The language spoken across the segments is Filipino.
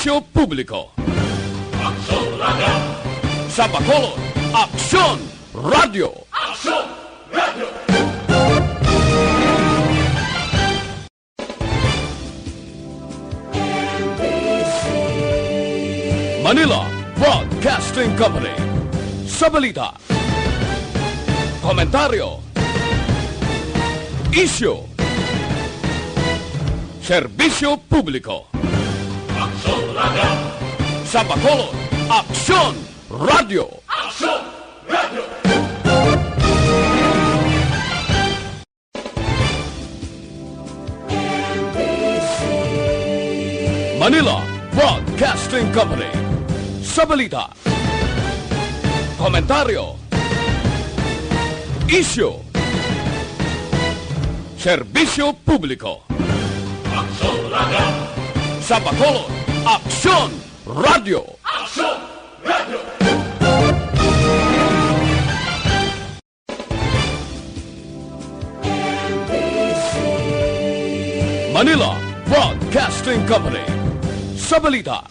Serbisyo Publiko. Aksyon Radio! Sa Bacolod, Aksyon Radio! Aksyon Radio! Manila Broadcasting Company. Sa balita, komentaryo, isyu, serbisyo publiko. Aksyon Radio! Sa Bacolod, Aksyon Radio! Aksyon Radio! Manila Broadcasting Company. Sa balita, komentaryo, isyu, serbisyo publiko. Aksyon Radio! Sa Bacolod, Aksyon Radio! Aksyon Radio! Manila Broadcasting Company. Sa balita,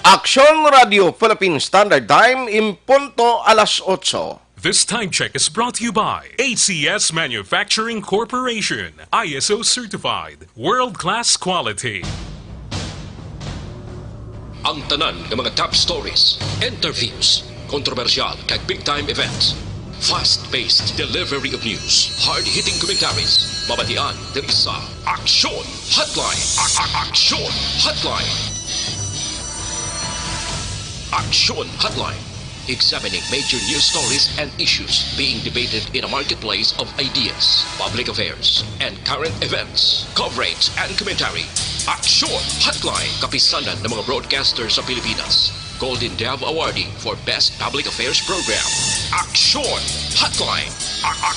Aksyon Radio Philippine Standard Time, impunto alas 8. This time check is brought to you by ACS Manufacturing Corporation, ISO certified, world-class quality. Ang tanan ng mga top stories, interviews, kontrobersyal kag big-time events, fast-paced delivery of news, hard-hitting commentaries, babatian ng isa, Aksyon Hotline! Aksyon Hotline! Aksyon Hotline, examining major news stories and issues being debated in a marketplace of ideas, public affairs, and current events. Coverage and commentary. Aksyon Hotline, kapisanan ng mga broadcasters sa Pilipinas. Golden Dove awarding for Best Public Affairs Program. Aksyon Hotline.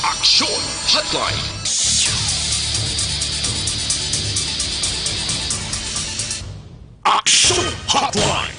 Aksyon Hotline. Aksyon Hotline!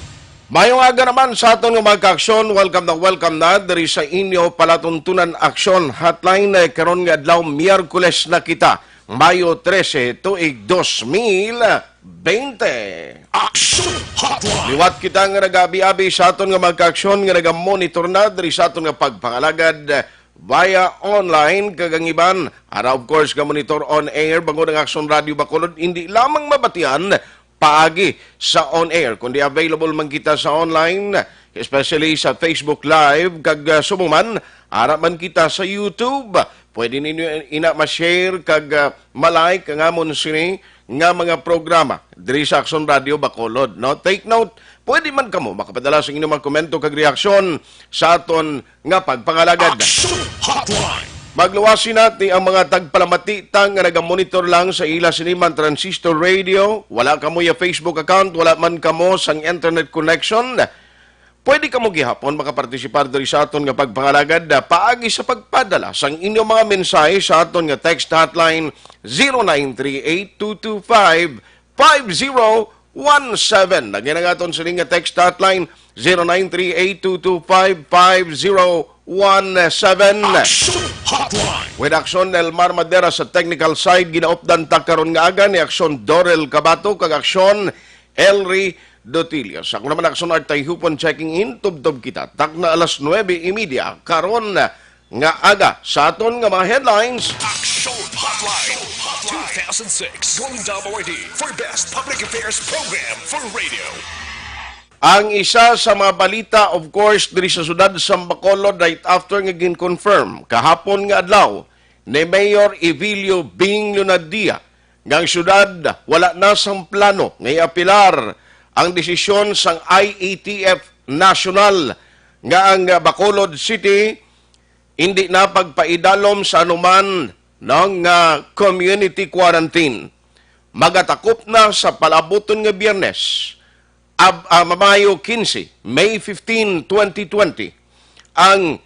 Mayong aga naman sa aton nga magka-aksyon, welcome na diri sa inyo palatuntunan Aksyon Hotline karon nga adlaw Miyerkules na kita, Mayo 13, tuig 2020. Aksyon Hotline! Liwat kita nga nagabi-abi sa aton nga magka-aksyon nga nagamonitor na diri sa aton nga pagpangalagad via online kagangiban. Ara of course nga monitor on air bangod ang Aksyon Radio Bacolod, hindi lamang mabatian paagi sa on-air, kundi available man kita sa online, especially sa Facebook Live, kag sumuman, ara man kita sa YouTube. Pwede ninyo ina ma-share, kag malike, nga amon sini, nga mga programa, diri sa Aksyon Radio Bacolod. No? Take note, pwede man kamo makapadala sa inyong mga komento kag reaksyon sa aton nga pagpangalagad. Aksyon Hotline! Magluwasin natin ang mga tagpalamatitang nga nagamonitor lang sa ila siniman transistor radio. Wala kamo ya Facebook account, wala man kamo sang internet connection. Pwede kamo gihapon makapartisipar diri sa aton nga pagpangalagad paagi sa pagpadala sang inyong mga mensahe sa aton nga text hotline 0938-225-5017. Lagyan ang aton sa nga text hotline 0938-225-5017. Aksyon Hotline! With Aksyon Elmar Madera sa technical side, ginaupdan ta karon nga aga ni Aksyon Dorel Cabato kag Aksyon Elry Dotilios. Ako naman Aksyon Artay Hupon checking in, tubtob kita. Tak na alas 9:30 karon nga aga sa aton nga mga headlines. Aksyon Hotline! 2006 Golden Dove Award for Best Public Affairs Program for Radio. Ang isa sa mga balita, of course, diri sa sudad sa Bacolod right after nga gin-confirm kahapon nga adlaw ni Mayor Evilio Bing Lunadia nga ang sudad wala na sang plano nga iapilar ang desisyon sang IATF National nga ang Bacolod City hindi na pagpaidalom sa anuman ng community quarantine. Magatakop na sa palabuton nga Biyernes, Mayo 15, May 15, 2020, ang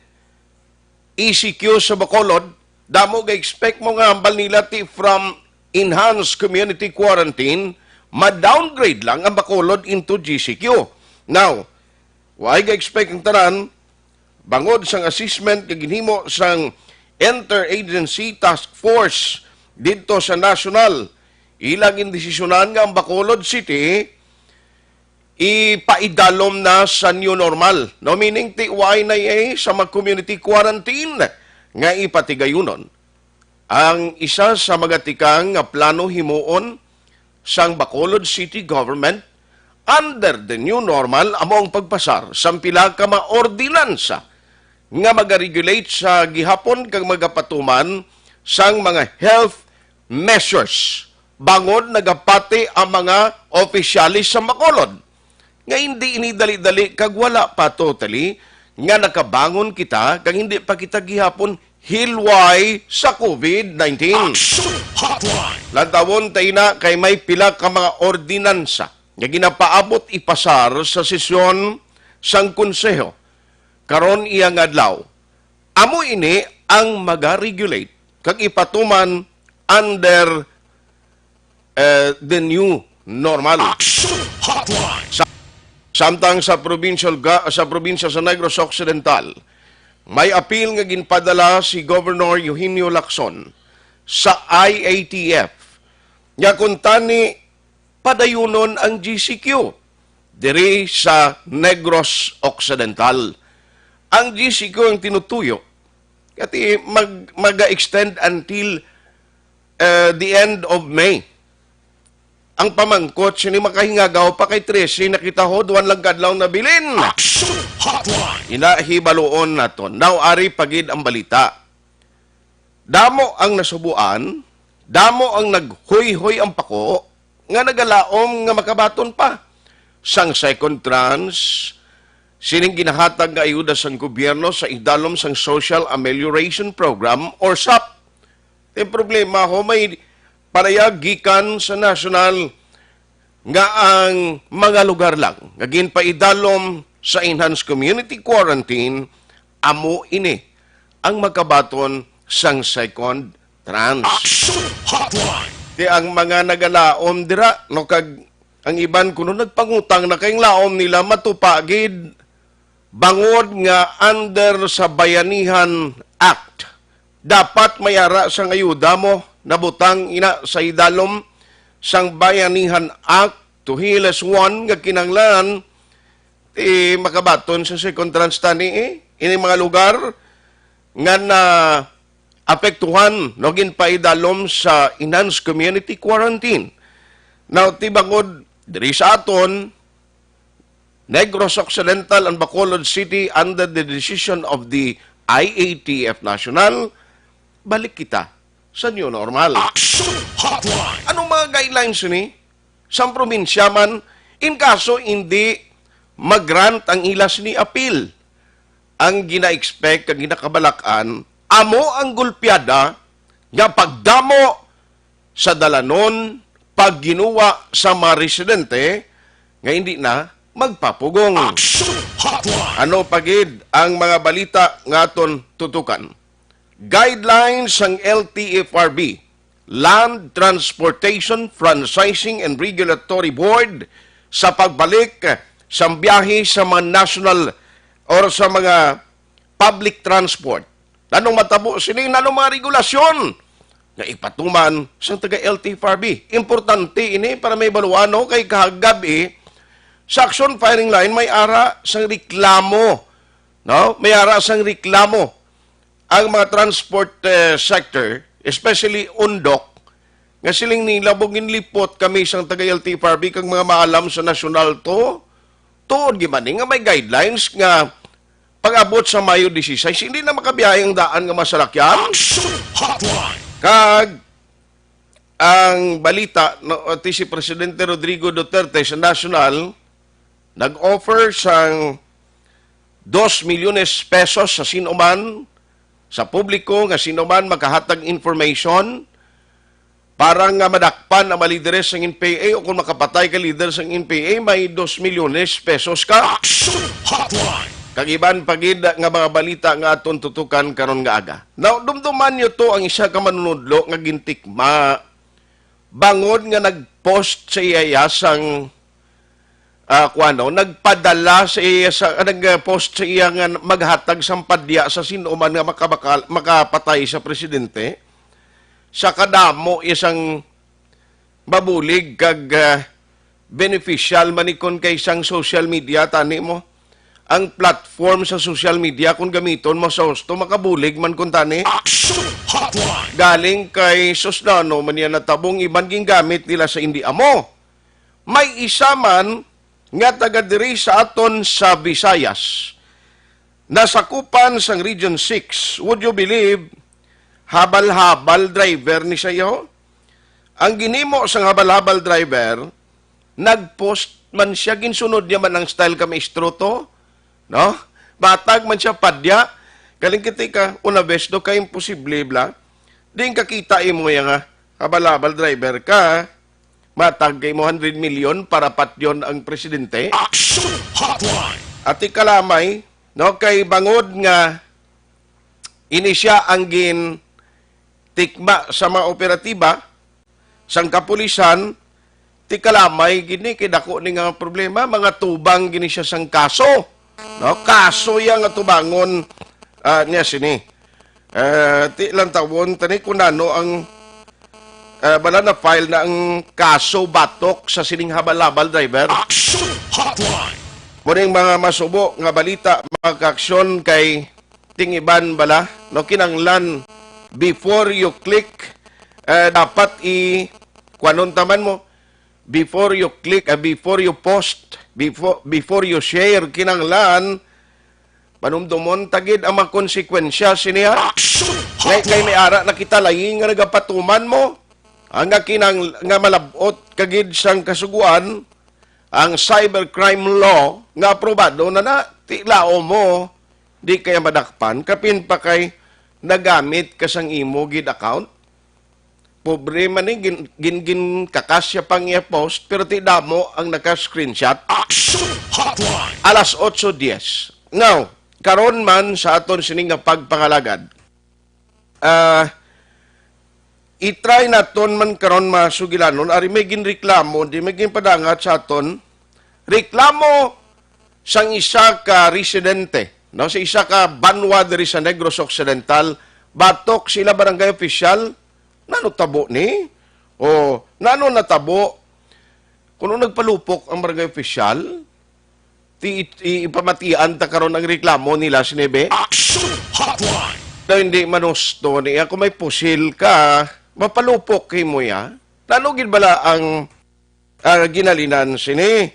ECQ sa Bacolod, damo ga-expect mo nga ambal nila from enhanced community quarantine, ma-downgrade lang ang Bacolod into GCQ. Now, why ga-expect ang tanan, bangod sang assessment kaginhimo sang Interagency Task Force dito sa National, ilang indesisyonan nga ang Bacolod City ipaidalom na sa new normal. No, meaning tiwai na sa mag-community quarantine nga ipatigayunon. Ang isa sa mga tikang nga plano himuon sang Bacolod City Government under the new normal amo ang pagpasar sa pila ka maordinansa nga magaregulate sa gihapon kag magapatuman sang mga health measures. Bangod nagapati ang mga opisyalis sa Bacolod nga hindi inidali-dali kag wala pa totally nga nakabangon kita kag hindi pa kita gihapon hilway sa COVID-19. Lantawon tayo na kay may pila ka mga ordinansa nga ginapaabot ipasar sa sesyon sang konseho. Karon iyang adlaw. Amo ini ang mag-regulate kag ipatuman under the new normal. Samtang sa probinsya sa Negros Occidental, may appeal nga ginpadala si Governor Eugenio Lacson sa IATF. Nga kuntani padayunon ang GCQ diri sa Negros Occidental. Ang GCQ ang tinutuyo kati mag-extend until the end of May. Ang pamangkot sini makahingagaw pa kay 13 nakita ho duwan lang kadlaw na bilin. Inahibaloon naton. Now ari pagid ang balita. Damo ang nasubuan, damo ang naghoy-hoy ang pako nga nagalaom nga makabaton pa. Sang second tranche sining ginahatag nga ayuda sang gobyerno sa idalom sang Social Amelioration Program or SAP. Yung problema ho may parayag gikan sa national nga ang mga lugar lang nga ginpaidalom sa enhanced community quarantine amo ini ang magkabaton sang second tranche. Di ang mga nagalaom dira no kag ang iban kuno nagpangutang na kayong laom nila matupagid bangod nga under sa Bayanihan Act. Dapat mayara sang ayuda mo nabutang ina sa idalom sang Bayanihan Act to Hiles 1 nga kinanglan makabaton sa second tranche tani ini mga lugar nga na apektuhan no ginpaidalom sa enhanced community quarantine. Now tibangod diri sa aton Negros Occidental and Bacolod City under the decision of the IATF National, balik kita sa new normal. Anong mga guidelines ni? Sa probinsya man, in kaso hindi mag-grant ang ilas ni appeal. Ang gina-expect, ang ginakabalakan, amo ang gulpiada nga pagdamo sa dalanon, pag ginuwa sa mga residente, nga hindi na magpapugong. Ano pagid ang mga balita nga aton tutukan? Guidelines ng LTFRB, Land Transportation Franchising and Regulatory Board sa pagbalik sa biyahe sa mga national or sa mga public transport. Anong matabo sini, anong mga regulasyon na ipatuman sa taga LTFRB. Importante ini para may baluano kay kahagabi sa action firing line may ara sang reklamo. No? May ara sang reklamo ang mga transport sector, especially undok, nga siling nilabogin lipot kami sang taga LTFRB kang mga maalam sa national to, tuod gimani nga may guidelines nga pag-abot sa Mayo 16, hindi na makabiyayang daan nga masalakyan. Kag ang balita no, si Presidente Rodrigo Duterte sa national nag-offer sang 2 milyones pesos sa sinuman sa publiko nga sinuman makahatag information para nga madakpan ang malideres ng NPA o kung makapatay ka leader ng NPA may 2 milyones pesos ka. Kagiban pagid nga mga balita nga aton tutukan karon nga aga. Now dumduman nyo to ang isa ka manunudlo nga gintikma bangod nga nag-post sa iya sang nagpadala sa iya nag-post sa iya nga maghatag sang padya sa sinuman nga makapatay sa presidente sa kadamo isang mabulig kag beneficial manikon kay isang social media, tani mo. Ang platform sa social media, kung gamiton mo sa husto, makabulig man kung tani. Action Hotline. Galing kay Susnano, man yan natabong iban gingamit nila sa hindi amo. May isa man nga taga diri sa aton sa Visayas. Nasakupan sang Region 6. Would you believe, habal-habal driver ni sayo? Ang ginimo sang habal-habal driver, nagpost man siya, ginsunod niya man ang style ka maestro to, no? Batag man siya padya, galing kiti ka, una bes do ka imposible bla, din kakita mo yung habal-habal driver ka, matag kay mo 100 million para patyon ang presidente. Action Hotline. At ikalamay, no, kay bangod nga ini siya ang gin tikma sa mga operatiba sang kapulisan, ti kalamay gini kidako ni nga problema, mga tubang gini siya sang kaso. No, kaso yang nga tubangon niya sini. Ti lang tawon tani kunano ang bala na file na ang kaso batok sa sining habal-habal driver. Action Hotline. Muning mga masubo nga balita, mga kaaksyon kay tingiban bala, no, kinanglan before you click, dapat kwanon taman mo, before you click, before you post, before you share, kinanglan, panumdumon, tagid ang mga konsekwensya siniya. Action Kay may ara na kita laing nga nagapatuman mo, ang nga kinang nga malabot kagid sang kasuguan, ang cybercrime law nga aprobado na tilao mo, di kaya madakpan, kapin pa kay nagamit kasang imo gid account. Pobre man ni gin kakasya pang i-post pero ti damo ang naka-screenshot. Action Hotline. Alas 8:10. Now, karon man sa aton sining nga pagpangalagad. I-try naton man karon masugilanon ari may ginreklamo, di may ginpadangat sa aton. Reklamo sang isa ka residente, no, sa isa ka banwa diri sa Negros Occidental, batok sila barangay official. Nano tabo ni? O nano natabo? Kung nagpalupok ang barangay official, ipamatian ta karon ang reklamo nila sinebe. Action Hotline. Na hindi manusto niya, kung may pusil ka, mapalupok kay mo ya. Nano gid bala ang ginalinan sini?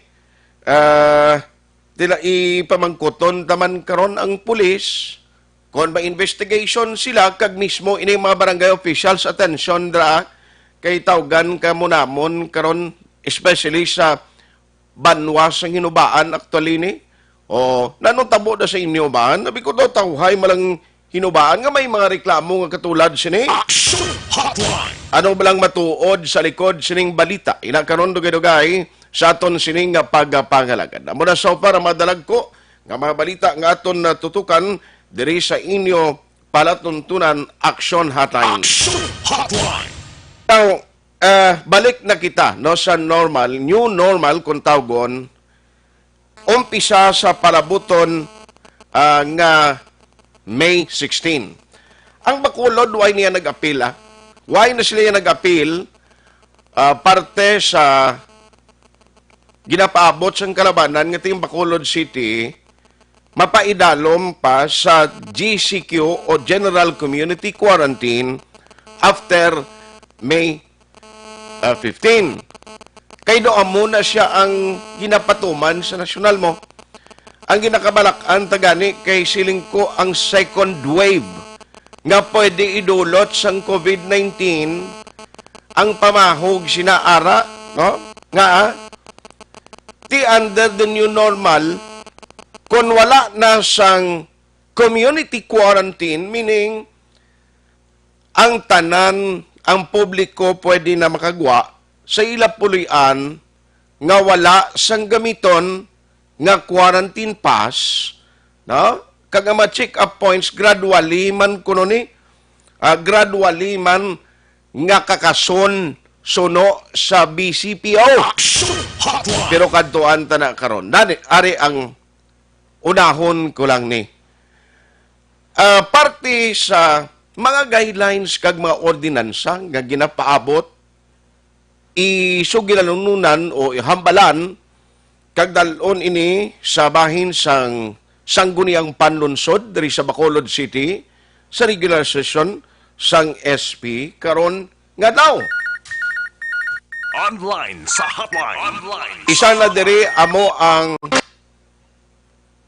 Tila ipamangkuton taman karon ang pulis. Kung ba investigation sila, kag mismo ini mga barangay officials, attention dra, kay tawgan ka munamon karon, especially sa banwa sa hinubaan actually ni. O, nanong tabo na sa inyo ba? Nabi ko daw, tawhay malang hinubaan nga may mga reklamo nga katulad sini. Action Hotline. Ano balang matuod sa likod sining balita? Ina karon dugay-dugay sa aton sining nga pagpangalagad. Amo na so para madalag ko nga mga balita nga aton natutukan diri sa inyo palatuntunan Action Hotline. Action Hotline. Now, balik na kita no sa normal, new normal kung tawgon. Umpisa sa palabuton nga May 16. Ang Bacolod, why niya nag-appeal? Why na sila nag-appeal? Parte sa ginapaabot sa kalabanan ng ating Bacolod City, mapaidalom pa sa GCQ o General Community Quarantine after May 15. Kay doon muna siya ang ginapatuman sa nasyonal mo. Ang ginakabalak-an tagani kay siling ko ang second wave nga pwede idulot sang COVID-19 ang pamahog sinaara, no? Nga ti under the new normal, kung wala na sang community quarantine, meaning ang tanan, ang publiko pwede na makagwa sa ilapulian nga wala sang gamiton nga quarantine pass, no? Kag ang check up points gradually man kuno ni gradually man nga kakason suno sa BCPO. Action Hotline. Pero kadtuan ta na karon. Dani ari ang unahon ko lang ni. Parte sa mga guidelines kag mga ordinansa nga ginapaabot isugilanunan o hambalan kag dalon ini sa bahin sang sangguniang panlunsod diri sa Bacolod City sa regular session sang SP karon nga daw. Online sa hotline. Online. Isa na diri amo ang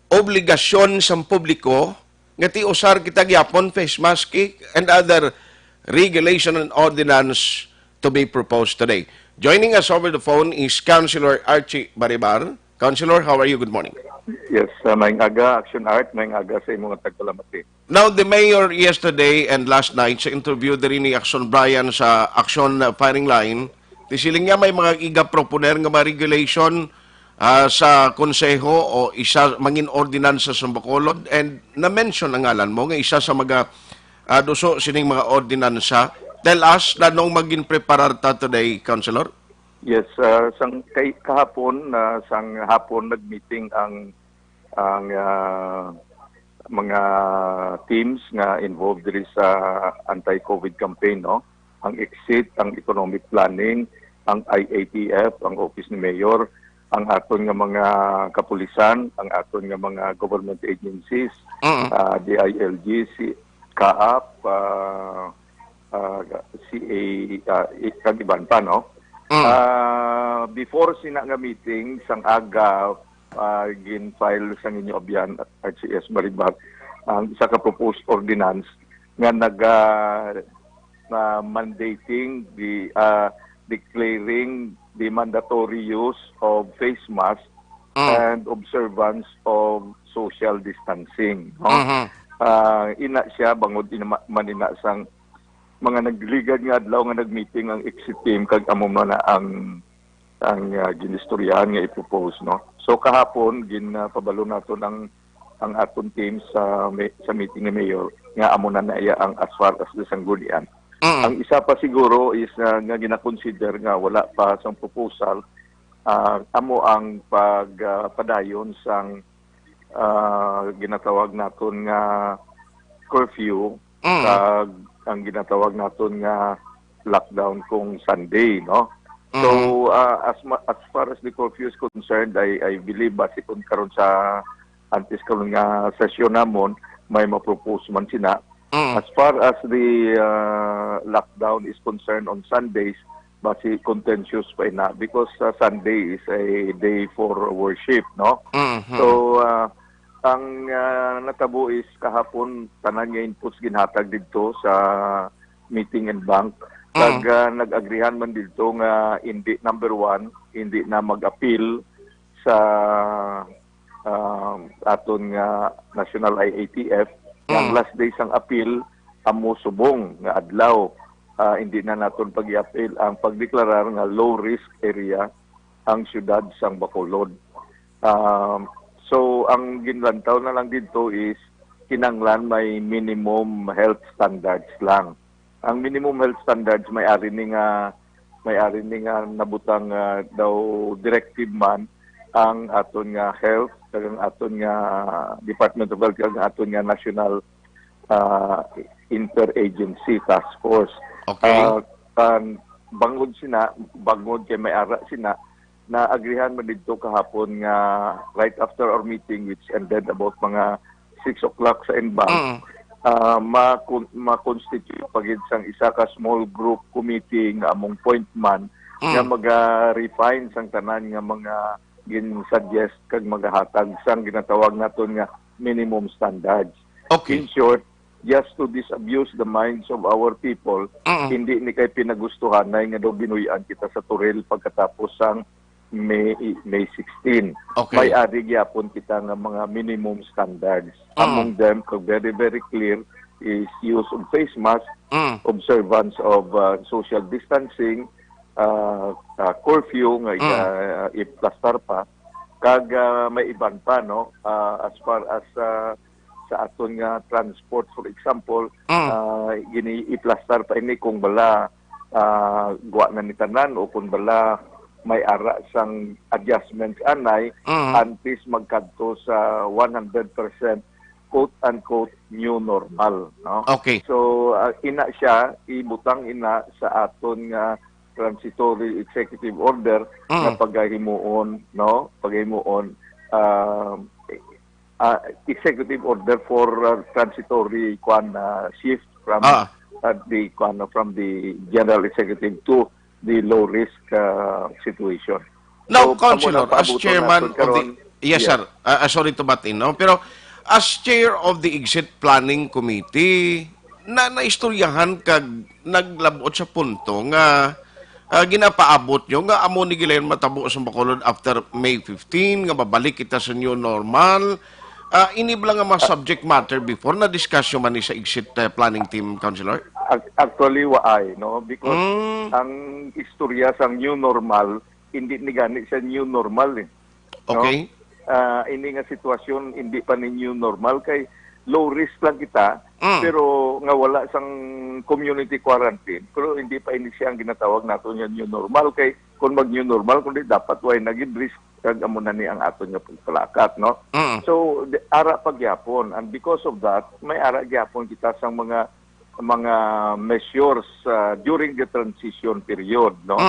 obligasyon sa publiko nga ti usar kita gyapon face mask and other regulation and ordinance to be proposed today. Joining us over the phone is Councilor Archie Baribar. Councilor, how are you? Good morning. Yes, maing aga, Action Art, maing aga sa imong tagpalamati. Now, the mayor yesterday and last night sa interview diri ni Action Brian sa Action Firing Line, tisiling niya may mga iga-proponer nga mga regulation sa konseho o isa mangin ordinansa sa Bacolod, and na-mention ang ngalan mo nga isa sa mga duso sining mga ordinansa. Tell us na nung maging prepararta today, Councilor? Yes, kahapon sang hapon nag-meeting ang mga teams nga involved diri sa anti-COVID campaign, no? Ang exit, ang economic planning, ang IATF, ang office ni Mayor, ang aton nga mga kapulisan, ang aton nga mga government agencies, DILG, CAAP, CA, kag iban pa, no? Before sina nga meeting, sang aga, gin-file sa ninyo abyan at RCS Baribar, ang isa ka proposed ordinance nga mandating the declaring the mandatory use of face mask and observance of social distancing. No? Ina siya bangod manina sang mga nagligad nga adlaw nga nagmeeting ang exit team kag amo man na ang ginistoryahan nga i-propose, no. So kahapon ginpabalo naton ang aton team sa meeting ni Mayor nga amo na naiya ang as far as the sanggunian. Ang isa pa siguro is nga gina-consider nga wala pa sang proposal amo ang pagpadayon sang ginatawag naton nga curfew kag ang ginatawag naton nga lockdown kung Sunday, no? So as far as the curfew is concerned, I believe base kun karon sa antes karon nga sesyon namon may ma-propose man sina. As far as the lockdown is concerned on Sundays, base contentious pa ina because Sunday is a day for worship, no? So ang natabo is kahapon tanan nga inputs ginhatag didto sa meeting and bank. Kag nag-agreehan man dito nga hindi, number one, hindi na mag-appeal sa aton nga National IATF. Ang last day sang appeal amo subong nga adlaw. Hindi na naton pag-i-appeal ang pagdeklarar nga low risk area ang syudad sang Bacolod. So ang ginlantaw na lang dito is kinanglan may minimum health standards lang. Ang minimum health standards may-ari ni nga nabutang daw directive man ang aton nga health kag ang aton nga Department of Health kag ang aton nga National Interagency Task Force. Okay. Bangod kay may-ara sina na agrihan man dito kahapon nga right after our meeting which ended about mga 6 o'clock sa Enbank, ma-constitute pagid sang isa ka small group committee nga among point man nga maga-refine sang tanan nga mga gin-suggest kag magahatag sang ginatawag naton nga minimum standards. Okay. In short, just to disabuse the minds of our people, hindi ni kay pinagustuhan na nga daw binuyan kita sa Turel pagkatapos sang May 16. Okay. May ari gyapon kita nga mga minimum standards. Among them, very, very clear, is use of face mask, observance of social distancing, curfew nga i-plaster pa, kag may iban pa, no? As far as sa aton nga transport, for example, i-plaster pa ini kung bala guwa na ni tanan o kung bala may ara sang adjustments anay antes magkadto sa 100% quote-unquote new normal, no? Okay. So ina siya ibutang ina sa aton nga transitory executive order na paghimuon, no? Paghimuon executive order for transitory shift from from the general executive to the low risk situation. Now, So, Councilor, amo nang as paabuton chairman naton of the... karon, Yes, sir. Sorry to butt in, no? Pero as chair of the Exit Planning Committee, naistoryahan kag naglabot sa punto nga ginapaabot nyo nga amo ni Gilayon matabo sa Bacolod after May 15, nga babalik kita sa new normal. Inibla nga mga subject matter before na discussion man ni sa Exit Planning Team, Councilor? Actually, waay, no? Because ang istorya sa new normal, hindi ni gani sa new normal, eh. No? Okay. Ini nga sitwasyon, hindi pa ni new normal, kay low risk lang kita, pero nga wala sang community quarantine. Pero hindi pa ini siya ang ginatawag nato nga new normal, kay kung mag new normal, kundi dapat way naging risk kag amo na ni ang ato nga pagpalakat, no? So, ara pagyapon, and because of that, may ara gyapon kita sang mga measures during the transition period, no?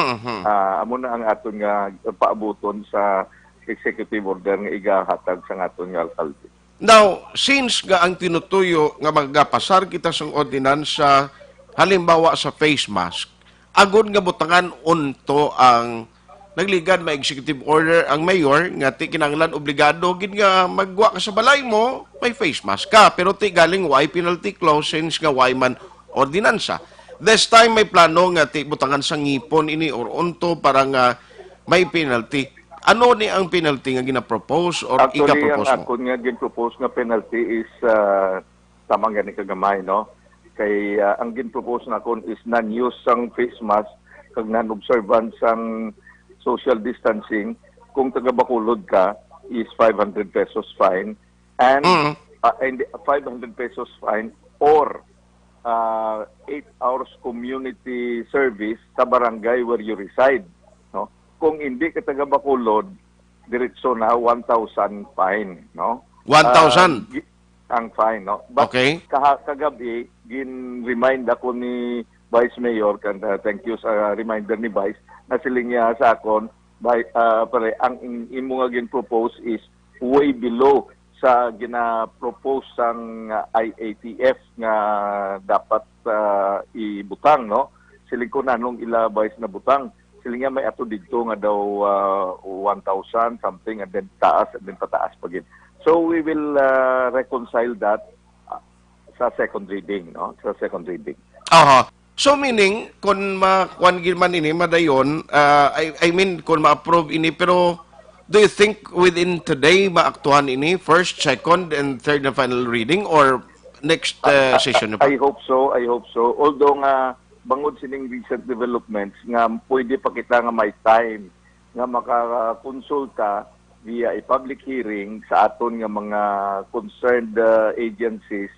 Amo na ang aton nga paabuton sa executive order nga igahatag sa aton nga alkalde. Now, since nga ang tinutuyo nga magapasar kita sa ordinansa, halimbawa sa face mask, agod nga butangan unto ang nagligad may executive order ang mayor nga ti kinahanglan obligado gid nga magwa ka sa balay mo, may face mask ka, pero ti galing why penalty clause since nga why man ordinansa. This time may plano nga ti butangan sa ngipon ini or unto para nga may penalty. Ano ni ang penalty nga gina-propose or Actually, ika-propose ang mo? akon nga gin-propose nga penalty is tamang gani kagamay, no? Kay ang gin-propose na akon is non-use sang face mask kag non-observance sang social distancing. Kung taga Bacolod ka is 500 pesos fine and 500 pesos fine or 8 hours community service sa barangay where you reside, no? Kung hindi ka taga Bacolod, diretso na 1,000 fine, no? 1,000? Ang fine, no? But Okay. kagabi, gin-remind ako ni Vice Mayor, and thank you sa reminder ni Vice, na siling niya sa akon, ang imo nga gin-propose is way below sa gina-propose sang IATF nga dapat ibutang, no? Siling ko na nung ila Vice na butang, siling nga may ato dito nga daw 1,000 something and then taas and then pataas pa gid. So we will reconcile that sa second reading, no? Sa second reading. Aha. So meaning kung makuan gid man ini madayon, I mean kung ma-approve ini, pero do you think within today maaktuhan ini first, second and third na final reading or next session na pa? I hope so. Although nga bangod sining recent developments nga pwede pa kita nga may time nga makakonsulta via a public hearing sa aton nga mga concerned agencies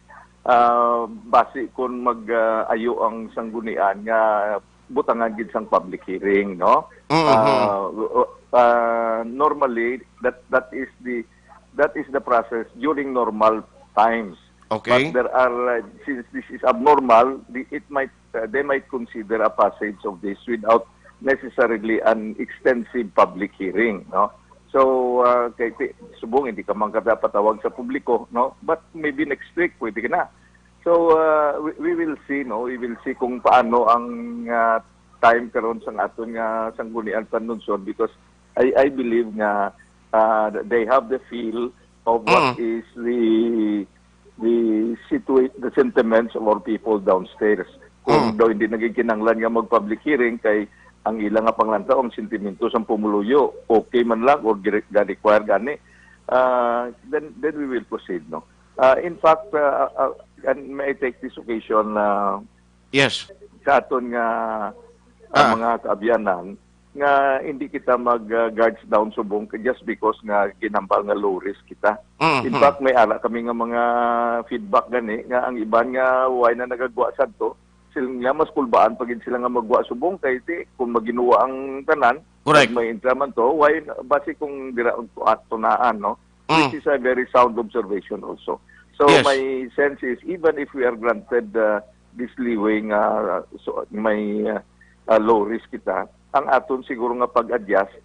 base kung mag-ayo ang sanggunian nga butangan gid sang public hearing, no? Normally that is the process during normal times. Okay. But there are since this is abnormal, they might consider a passage of this without necessarily an extensive public hearing, no? So kay subong hindi ka man kada patawag sa publiko, no? But maybe next week pwede ka na. So we will see, no? We will see kung paano ang time karon sa aton nga sanggunian panunsod, because I believe nga they have the feel of what is the sentiments of our people downstairs. Kung daw hindi nagkikinanglan nga mag-public hearing kay ang ilang nga panglantaw ang sentimento sa pumuluyo, okay man lang or require gani, then we will proceed, no? In fact, and may I take this occasion Yes. sa aton nga mga kaabyanan nga hindi kita mag-guards down subong just because nga ginambal nga low risk kita. In fact, may ala kami nga mga feedback gani nga ang iban nga way na nagagwa sadto, sila nga mas kulbaan pagin sila nga magwa subong kay kung maginuwa ang tanan. Correct. May intraman to, why base kung dira at tunaan, no? Which is a very sound observation also. So Yes. my sense is even if we are granted this leeway nga so may low risk kita, ang aton siguro nga pag-adjust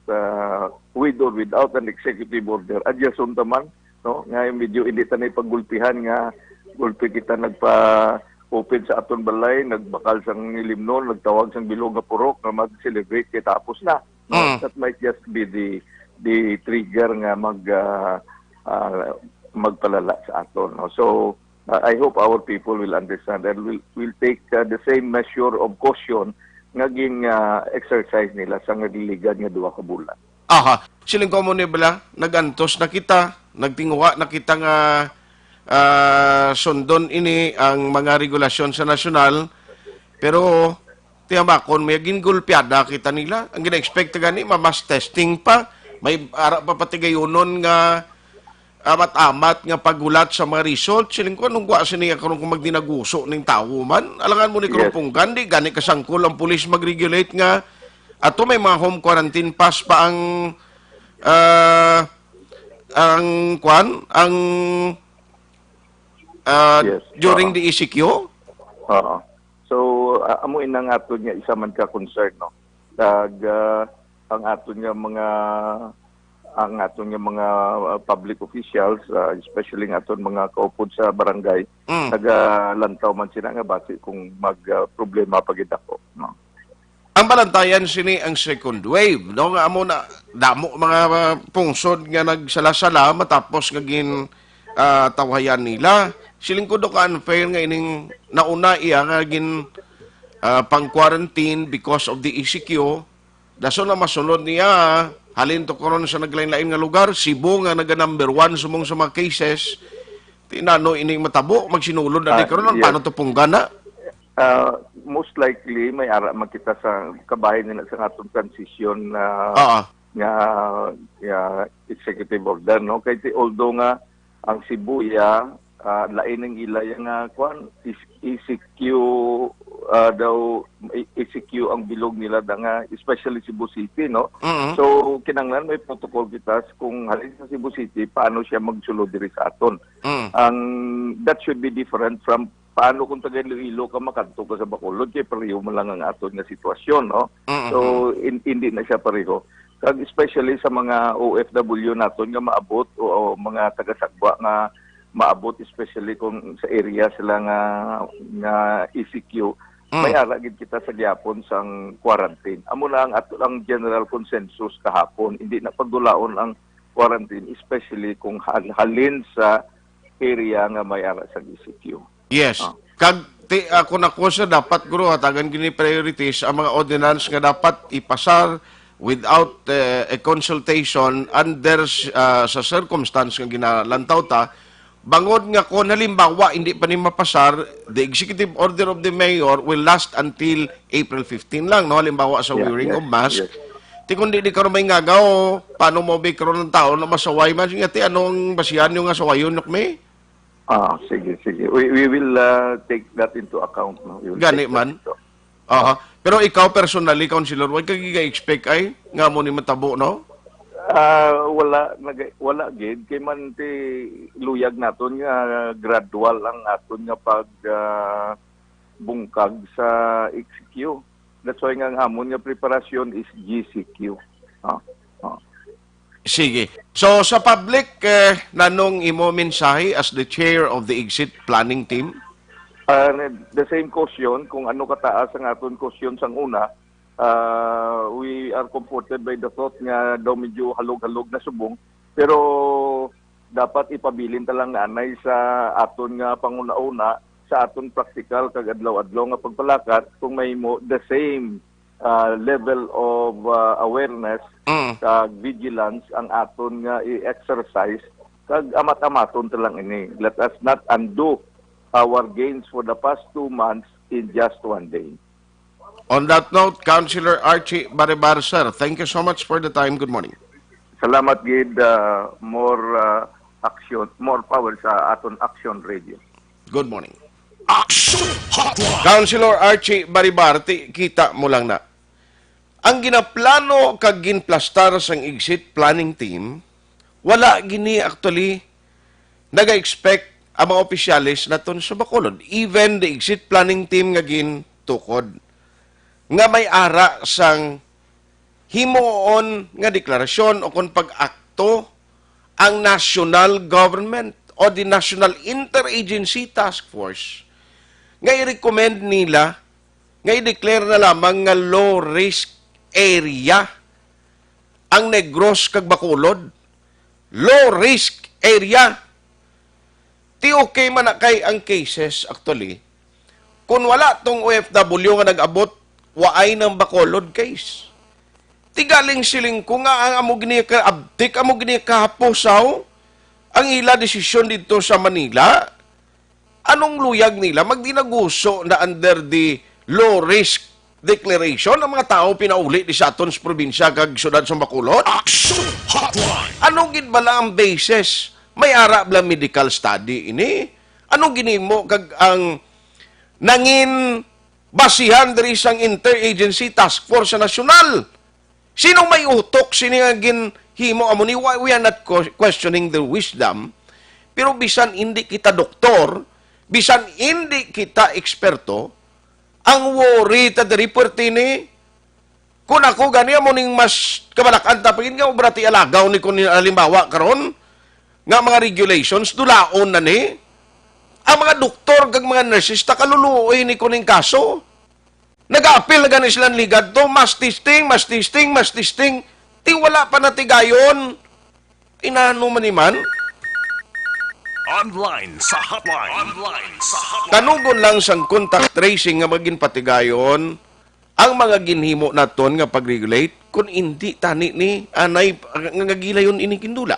with or without an executive order, adjust taman, no? Nga medyo hindi tanay paggulpihan nga gulpi kita nagpa-open sa aton balay, nagbakal sang nilimnon, nagtawag sang bilog nga purok nga mag-celebrate kay tapos na. No? That might just be the trigger nga magpalala sa aton. No? So I hope our people will understand and will take the same measure of caution ngaging exercise nila sa nagligad nga 2 ka bulan. Aha, siling ko mo ni bala, nagantos na kita, nagtinguha na kita nga sundon ini ang mga regulasyon sa nasyonal, pero tiyamakon may gingulpiada kita nila. Ang gina-expect gani, mamas testing pa, may ara pa patigayunon nga amat-amat nga pagulat sa mga result. Siling ko, nung guwa siniya karon kung magdinaguso ng tao man, alangan mo ni Yes. karong gandi, gani kasangkol ang pulis mag-regulate nga, ato may mga home quarantine pass pa ang Yes. during the ECQ. Oo. So amo inang aton nga isa man ka concern, no. Ang aton nga mga public officials, especially nga aton mga kaupod sa barangay, nagalantaw man sila nga base kung problema pagid ako, no. Ang balantayan sini ang second wave, no? Nga amo na damo mga pungsod nga nagsalasala matapos nga tawayan nila. Siling ko do ka unfair nga ining nauna iya nga pang-quarantine because of the ECQ. Daso na masunod niya, halin to karon sa naglain-lain nga lugar, Cebu nga naga-number 1 sumong sa mga cases. Tinano ining matabo, magsinulod na di karon, yes. paano to punggana? Most likely may ara makita sa kabahin nila sa atong transition nga executive order, no. Kay although nga ang Cebuya lain ng ilaya nga kwan ECQ daw ECQ ang bilog nila nga especially Cebu City, no. So kinanglan may protocol kita kung halin sa Cebu City paano siya magsulod diri sa aton. Ang that should be different from paano kung taga Iloilo ka makanto ka sa Bacolod kay pareho mo lang ang aton nga sitwasyon, no. So hindi na siya pareho. Kag especially sa mga OFW naton nga maabot o mga taga-Sagwa nga maabot, especially kung sa area sila nga ECQ, may ara gid kita sa gyapon sang quarantine. Amo na ang general consensus kahapon, hindi na pagdulaon ang quarantine, especially kung halin sa area nga may ara sa ECQ. Yes. Kag ako na ko sa dapat guro hatagan gini priorities ang mga ordinance nga dapat ipasar without a consultation under sa circumstance nga ginalantaw ta. Bangod nga kung halimbawa hindi pa ni mapasar, the executive order of the mayor will last until April 15 lang, no? Halimbawa sa wearing of mask. Ti kung di karon may ngagaw, paano mo ba karon ng tao na masaway man? Sige, ti anong basihan yung asawayon nok may? Sige. We will take that into account, no. Gani man. Pero ikaw personally, Councilor, wag kang giga-expect ay nga mo ni matabo, no? Wala gid kay man ti luyag naton nga gradual ang aton nga pag bungkag sa XQ. That's why nga ang amon nga preparasyon is GCQ. Sige. So sa public, nanong imo mensahe as the chair of the exit planning team? The same question, kung ano kataas ang aton question sang una, we are comforted by the thought nga daw medyo halog-halog na subong, pero dapat ipabilin talang anay sa aton nga panguna-una sa aton practical kag adlaw-adlaw nga pagpalakat kung may mo the same level of awareness kag vigilance ang aton nga i-exercise kag amat-amaton talang ini. Let us not undo our gains for the past 2 months in just 1 day. On that note, Councilor Archie Baribar, sir, thank you so much for the time. Good morning. Salamat gid, more action, more power sa aton Action Radio. Good morning. Action Hotline. Councilor Archie Baribar, kita mo lang na. Ang ginaplano kag ginplastar sang exit planning team, wala gini actually naga-expect ang mga opisyalis naton sa Bacolod. Even the exit planning team nga gintukod. nga may ara sang himuon nga deklarasyon o kung pag-akto ang national government o the National Interagency Task Force nga i-recommend nila nga i-declare na lamang nga low risk area ang Negros kag Bacolod. Low risk area. Ti okay man na kay ang cases actually. Kung wala tong OFW nga nag-abot, waay ng Bacolod case. Tigaling siling ko nga ang amo gini ka abtik, amo gini kahaposaw ang ila desisyon dito sa Manila. Anong luyag nila? Magdinaguso na under the low risk declaration ang mga tao pinauli di sa aton sa probinsya kag syudad sa Bacolod? Action Hotline. Anong ginbala ang basis? May ara bla medical study ini. Anong ginimo kag ang nangin basihan diri sang Interagency Task Force sa nasyonal? Sinong may utok? Sino nga ginhimo amo ni? We are not questioning the wisdom. Pero bisan hindi kita doktor, bisan hindi kita eksperto, ang worry ta the report ni kung ako gani mo ning mas kabalakan tapin nga obrati alagaw ni kun halimbawa karon nga mga regulations dulaon na ni ang mga doktor kag mga nurses ta kaluluoy ni kuning kaso. Nag-a-appeal na gani silang ligad to, mas testing. Ti wala pa natigayon. Inano man iman. Online sa hotline. Tanugon lang sang contact tracing nga maging patigayon ang mga ginhimo naton nga pag-regulate kung hindi tani ni anay nga gilayon ini kindula.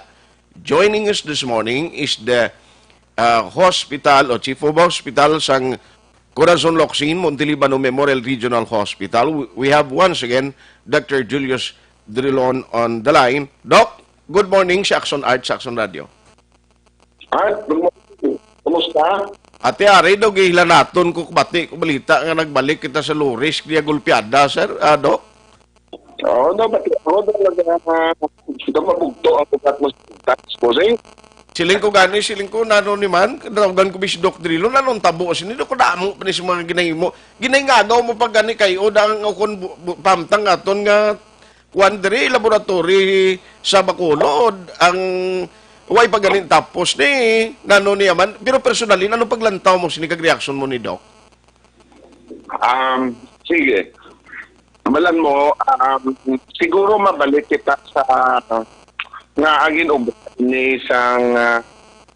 Joining us this morning is the hospital o chief of hospital sang Corazon Locsin, Montelibano Memorial Regional Hospital. We have once again Dr. Julius Drilon on the line. Doc, good morning sa Action Art, sa Action Radio. Art, good morning. Kumusta? Ate Ari, daw gihila naton kung bati, kung balita nga nagbalik kita sa low risk niya gulpiada, sir, Doc? Oo, dapat ako daw mabugto ang pukat mo sa exposing. Siling ko nano ni man, kadawagan ko bis Doc Drilo, nanong tabo sini, ko damo pa ni sa mga ginahimo. Ginahingagaw mo pag gani kayo, dang akong pamtang aton nga, kuandri, laboratory sa Bacolod, ang way pag ganin tapos ni, nano niya man, pero personally, anong paglantaw mo, sinikag reaction mo ni Doc? Sige. Malan mo, siguro mabalik kita sa nga agin ni isang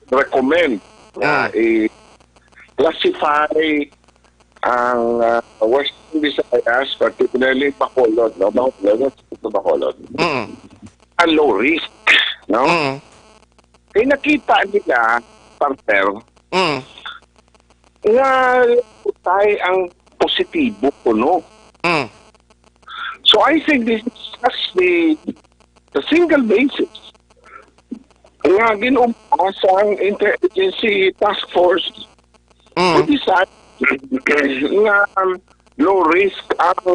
recommend na i-classify ang Western Visayas, particularly Bacolod, no? Bacolod. Ang low risk, no? Kaya nakita nila, partner, nga tayo ang positibo kuno. So I think this is just the single basis nga ginumpasa ang Interagency Task Force to decide nga low risk ang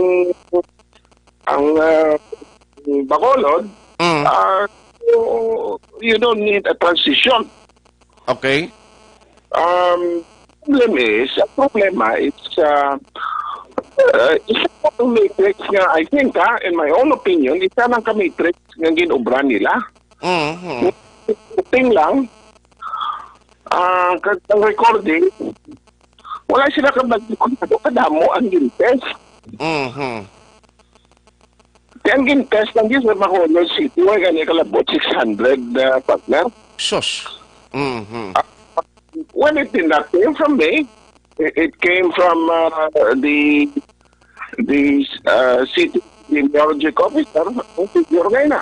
Bacolod. You don't need a transition. Okay. Problema is isa ng matrix nga, I think, in my own opinion, isa ng ka-matrix nga ginubra nila. Ting lang, ang recording, wala sila kadamo ang gintest. Ang gintest ng gis na Bacolod City, wala ganyan kalabot 600 partner. Sus. Well, it did not came from me. It came from the city epidemiologic officer, Yorgaina.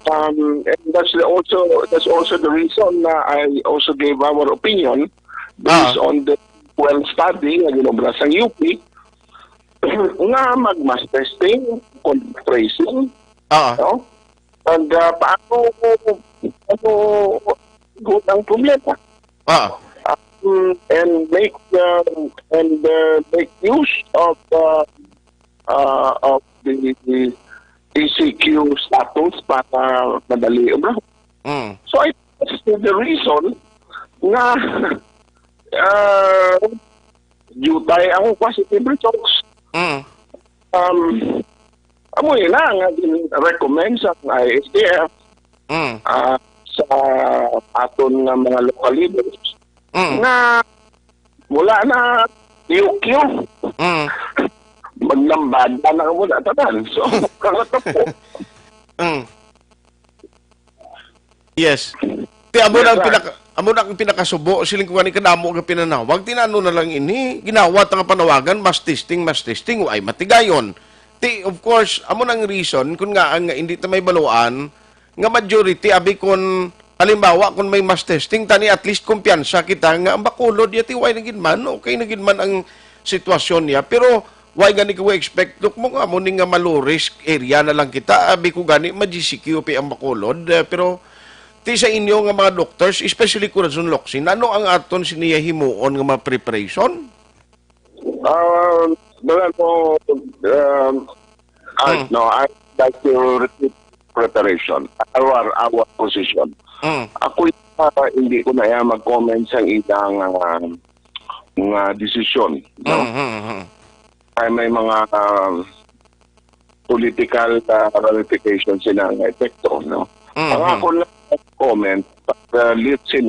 And that's also the reason I also gave our opinion based on the well study na ginobra sa UP nga mag-mass testing, contact tracing, no? And paano good ang problema. And make use of the ECQ status para madali ubraho. So I think the reason nga due tayo ang positive results Amo yun na nga recommend sa ISDF sa aton nga mga local leaders nga mula na QQ maglambada na muna tanan. So, kakatapo. Yes. Ti amo na ang pinakasubo siling ko ni kadamo nga pinanawag tinano na lang ini ginawa ta nga panawagan mas testing ay matigayon. Ti of course amo nang reason kun nga ang hindi ta may baluan nga majority abi kon halimbawa kung may mass testing tani at least kumpiyansa kita nga ang Bacolod yati way nagin man okay nagin man ang sitwasyon niya pero why gani ko expect look mo nga mo nga malo risk area na lang kita abi ko gani ma-GCQ ang Bacolod pero ti sa inyo nga mga doctors especially Corazon Locsin ano ang aton siniya himuon nga mga preparation? No, I'd like to repeat preparation, our position. Ako hindi ko na mag-comment sa ilang desisyon. No? Ay may mga political ramifications sila ng epekto. No? Ang ako lang comment, listen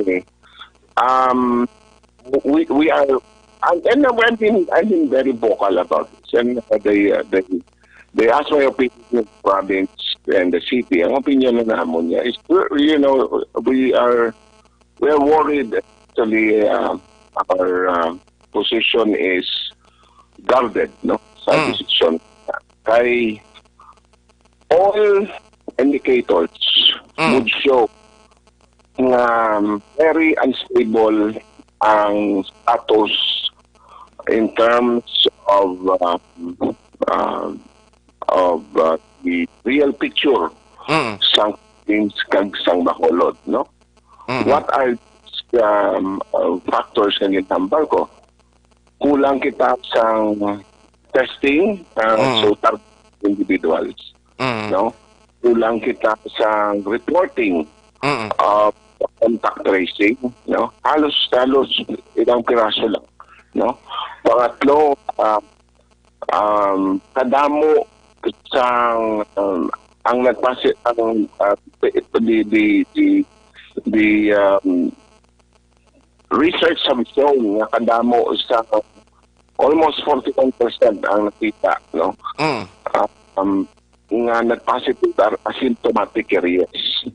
we are, and I've been very vocal about this. And they asked my opinion in the province and the city. Ang opinion na naman niya is, we are worried. Actually, our position is guarded, no? Sa decision. Kay all indicators would show na very unstable ang status in terms of the real picture sang things kag sang Bacolod, no? What are factors na ginambal ko? Kulang kita sang testing so target individuals, no? Kulang kita sang reporting of contact tracing, no? Halos ilang piraso lang, no? Pangatlo, kadamo sang ang nagpase ang the research sa show nga kadamo sa almost 41% ang nakita, no? Nga nag-positive are asymptomatic areas.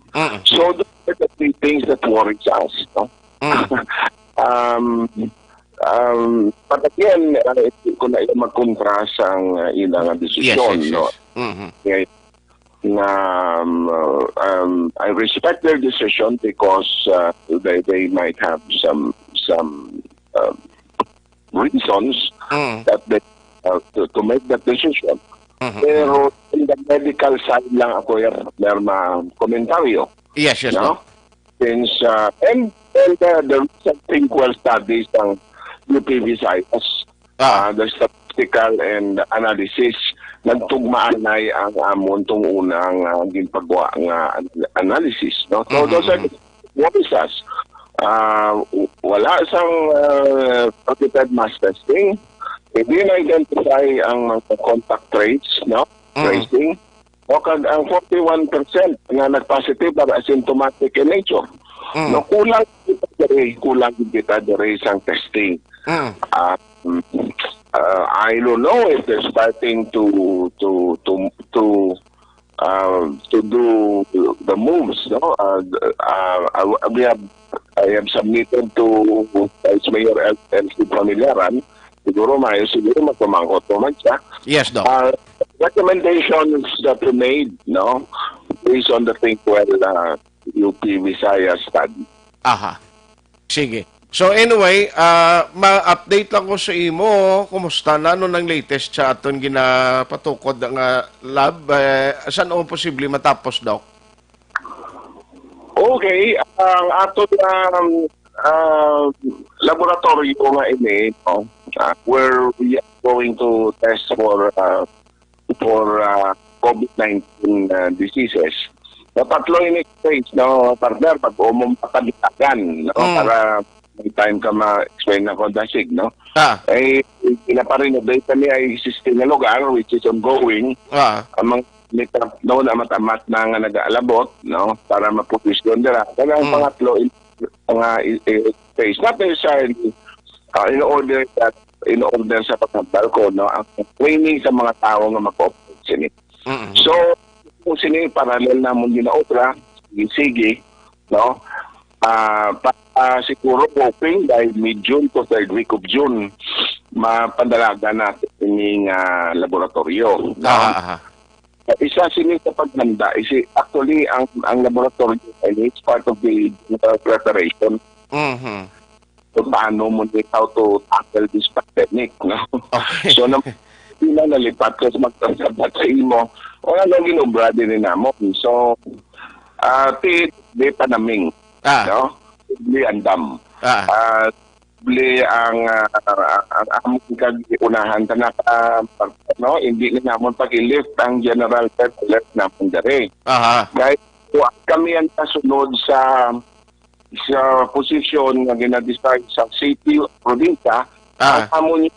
So those are the three things that worries us, no? But again, ko na mag-contrast ang ilang desisyon, no? I respect their decision because they might have some reasons that they to make that decision. Pero in the medical side lang ako meron komentaryo. Yes, no? Since and the recent Thinkwell studies ng UP Visayas, the statistical and analysis nagtugmaan na ang amon tong unang ginpagawa nga analysis, no? So those are what is us. Wala sang targeted mass testing. Hindi na-identify ang contact trace, no? Tracing. O ang 41% nga nag-positive are asymptomatic in nature. No, kulang kita dere sang testing. I don't know if they're starting to do the moves, no? I have submitted to Vice Mayor Elsie Pamilaran. Siguro magpamangkot naman siya. Yes, Doc. Recommendations that we made, no? Based on the Thinkwell UP Visayas study. Aha. Sige. So anyway, ma-update lang ko sa imo, kumusta na ano nang latest sa aton ginapatukod nga lab? Saan o posible matapos, Doc? Okay, ang aton laboratory ko nga ini, no? Where we are going to test for COVID-19 diseases. No, tatlo yung stage, no, partner, pag umumapagitagan, no, para may time ka ma-explain na ko dasig, no? ay pinaparenovate kami ay existing na lugar which is ongoing. Ang mga litap noon na matamat na nga nag-aalabot, no, para mapupisyon nila. Kaya ang pangatlo, mga space, not necessarily in order sa pagkabal ko, no, ang training sa mga tao nga mag-operate sini. So, kung sini parallel na mong ginaotra, sige, no, siguro hoping dahil mid-June to third week of June, mapadalaga natin yung laboratorio. No? Isa sini sa paghanda, actually, ang laboratorio is part of the preparation. So, paano mo how to tackle this pandemic. No? Okay. So, hindi na nalipat ko sa magtasabat sa imo. O ano ginobra din namo. So, di panaming. No? Di andam. Di ang among kag-unahan na no, hindi na namon pag-lift ang general alert na pundare. Guys, so, kami ang kasunod sa posisyon na gina-decide sa city o probinsya, ang amon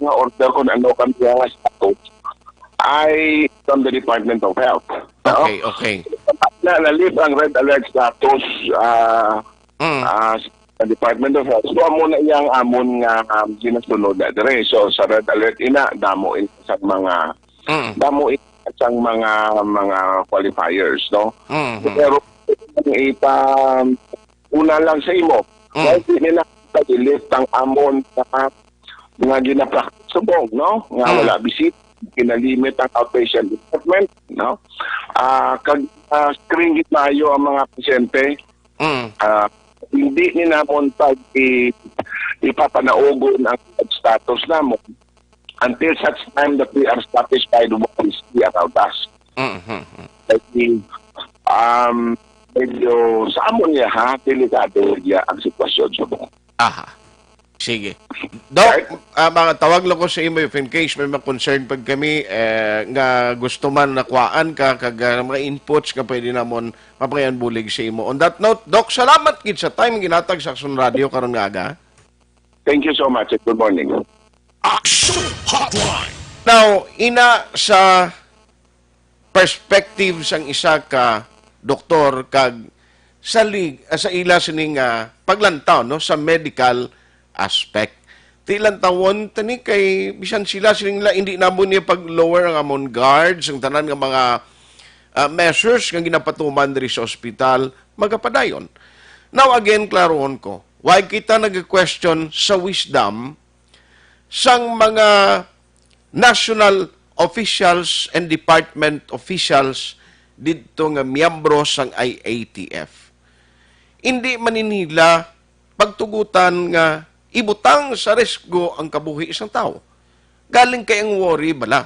nga order kung ano kami nga status ay from the Department of Health. Okay, okay. Na-lift ang red alert status sa Department of Health. So, amo na iyang amon nga ginasunod na dire. So, sa red alert damo sa mga mga qualifiers, no? Pero una lang sa imo. Dahil nila pag-lift ang amon nga ginapractice subong, no? Nga wala bisit, kinalimit ang outpatient department, no? Screen tayo ang mga pasyente. Hindi ni namon pag ipapanaogon ang status namon until such time that we are satisfied with what we see around us. Medyo sa amon niya, delikado niya ang sitwasyon sa buong. Sige. Doc, mga tawag lang ko sa imo if in case may mga concern pag kami nga gusto man nakuhaan ka kag mga inputs nga pwede namon mapayan bulig sa imo. On that note, Doc, salamat gid sa time ginatag sa Action Radio karon nga aga. Thank you so much. Good morning. Action Hotline. Now, ina sa perspective sang isa ka doktor kag sa ila sining paglantaw no sa medical aspect. Tilang tawon tani kay bisan sila hindi namo niya pag lower ang amon guards ang tanan nga mga measures nga ginapatuman diri sa ospital magapadayon. Now again klarohon ko, why kita nag-question sa wisdom sang mga national officials and department officials dito nga miyembro sang IATF. Hindi maninila pagtugutan nga ibutang sa risgo ang kabuhi isang tao. Galing kay ang worry bala.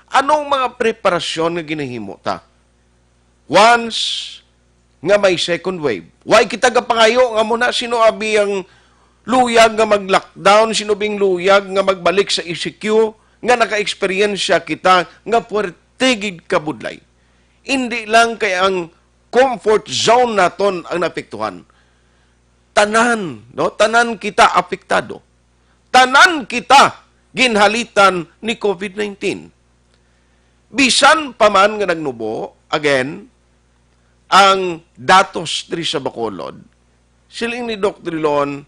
Anong mga preparasyon nga ginahimo ta? Once nga may second wave. Why kita gapangayo nga muna sino abi ang luyag nga mag-lockdown, sino bing luyag nga magbalik sa ECQ, nga naka-experience kita nga puwertigid kabudlay. Hindi lang kay ang comfort zone naton ang napektuhan. Tanan, no? Tanan kita apektado. Tanan kita ginhalitan ni COVID-19. Bisan pa man nga nagnubo, again, ang datos diri sa Bacolod, siling ni Dr. Lon,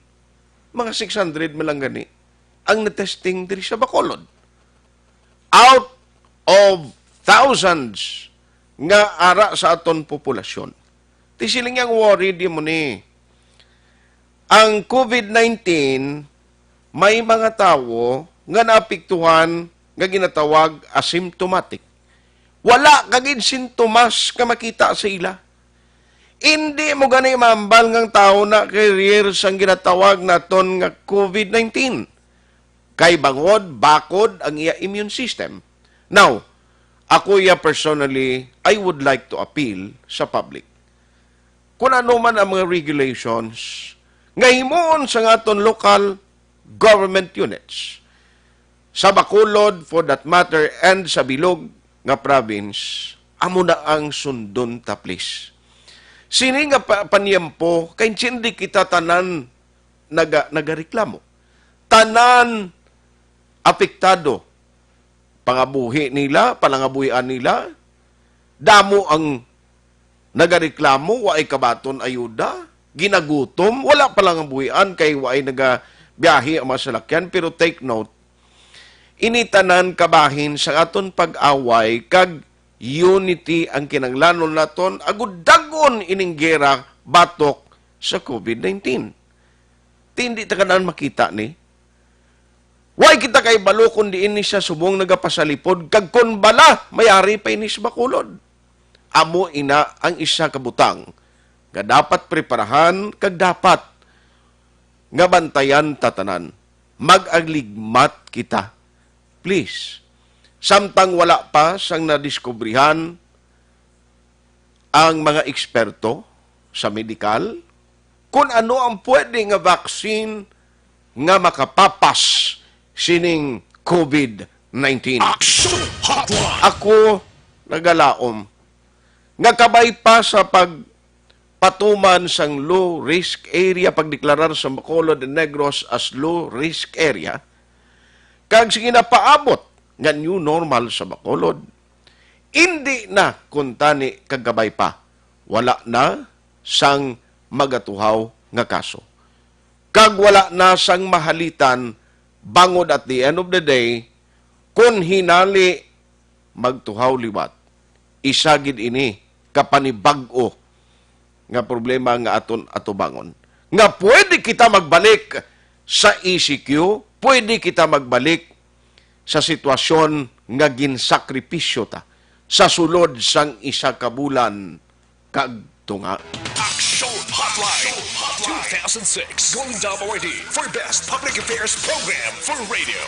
mga 600 malang gani, ang na-testing diri sa Bacolod. Out of thousands nga ara sa aton populasyon. Ti siling yang worry di mo ni. Ang COVID-19 may mga tawo nga naapektuhan nga ginatawag asymptomatic. Wala kagid sintomas ka makita sa ila. Hindi mo ganay mambal ng tao na carrier sang ginatawag naton nga COVID-19. Kay bangod, bakod ang iya immune system. Now, ako personally, I would like to appeal sa public. Kung ano man ang mga regulations, nga himuon sa aton local government units, sa Bacolod for that matter, and sa Bilog nga province, amo na ang sundon ta please. Sini nga paniyempo, kay hindi kita tanan nagareklamo. tanan apektado. Pangabuhi nila, palangabuhian nila, damo ang nagareklamo, waay kabaton ayuda, ginagutom, wala palangabuhian, kay waay nagabiyahe ang mga salakyan. Pero take note, initanan kabahin sa aton pag-away, kag unity ang kinanglanon naton, agud dagon ining gera batok sa COVID-19. Hindi ta kanan makita ni. Why kita kay balo kundi ini siya subong nagapasalipod, kag kon bala mayari pa inis bakulod. Amo ina ang isa ka butang nga dapat preparahan, kag dapat nga bantayan tatanan. Mag-agligmat kita. Please. Samtang wala pa sang nadiskubrihan ang mga eksperto sa medikal, kung ano ang pwede nga vaccine nga makapapas sining COVID-19. Action Hotline. Ako nagalaom. Nga kabay pa sa pagpatuman sang low-risk area, pagdeklarar sa Bacolod and Negros as low-risk area, kag sige na paabot nga new normal sa Bacolod, hindi na kuntani kagabay pa. Wala na sang magatuhaw nga kaso. Kag wala na sang mahalitan bangod at the end of the day, kung hinali magtuhaw liwat, isagid ini kapanibag-o nga problema nga aton atubangon. Nga pwede kita magbalik sa ECQ, pwede kita magbalik sa sitwasyon nga ginsakripisyo ta sa sulod sang isa ka bulan kag tunga. Action Hotline. 2006 Golden Dome awardee for Best Public Affairs Program for Radio.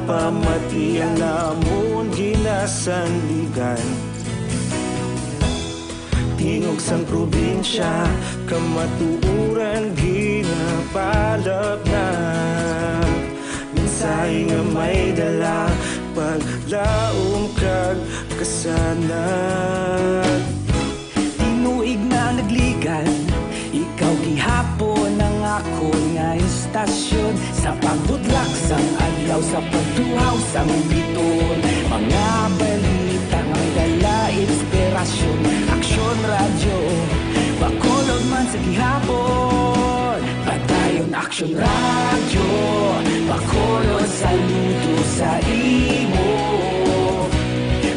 Pamatian namon ginasandigan, tingog sang probinsya kamatuuran ginapalap na. Minsay nga may dala paglaom kag kasanag. Tinuig na nagligan, ikaw gihapon ang ako nga istasyon, sa pagbudlak sang adlaw, sa pagtuhaw sang biton. Mga balita nga dala inspirasyon, Aksyon Radyo, Bacolod man sa gihapon. Padayon Aksyon Radyo, Bacolod, saludo sa imo.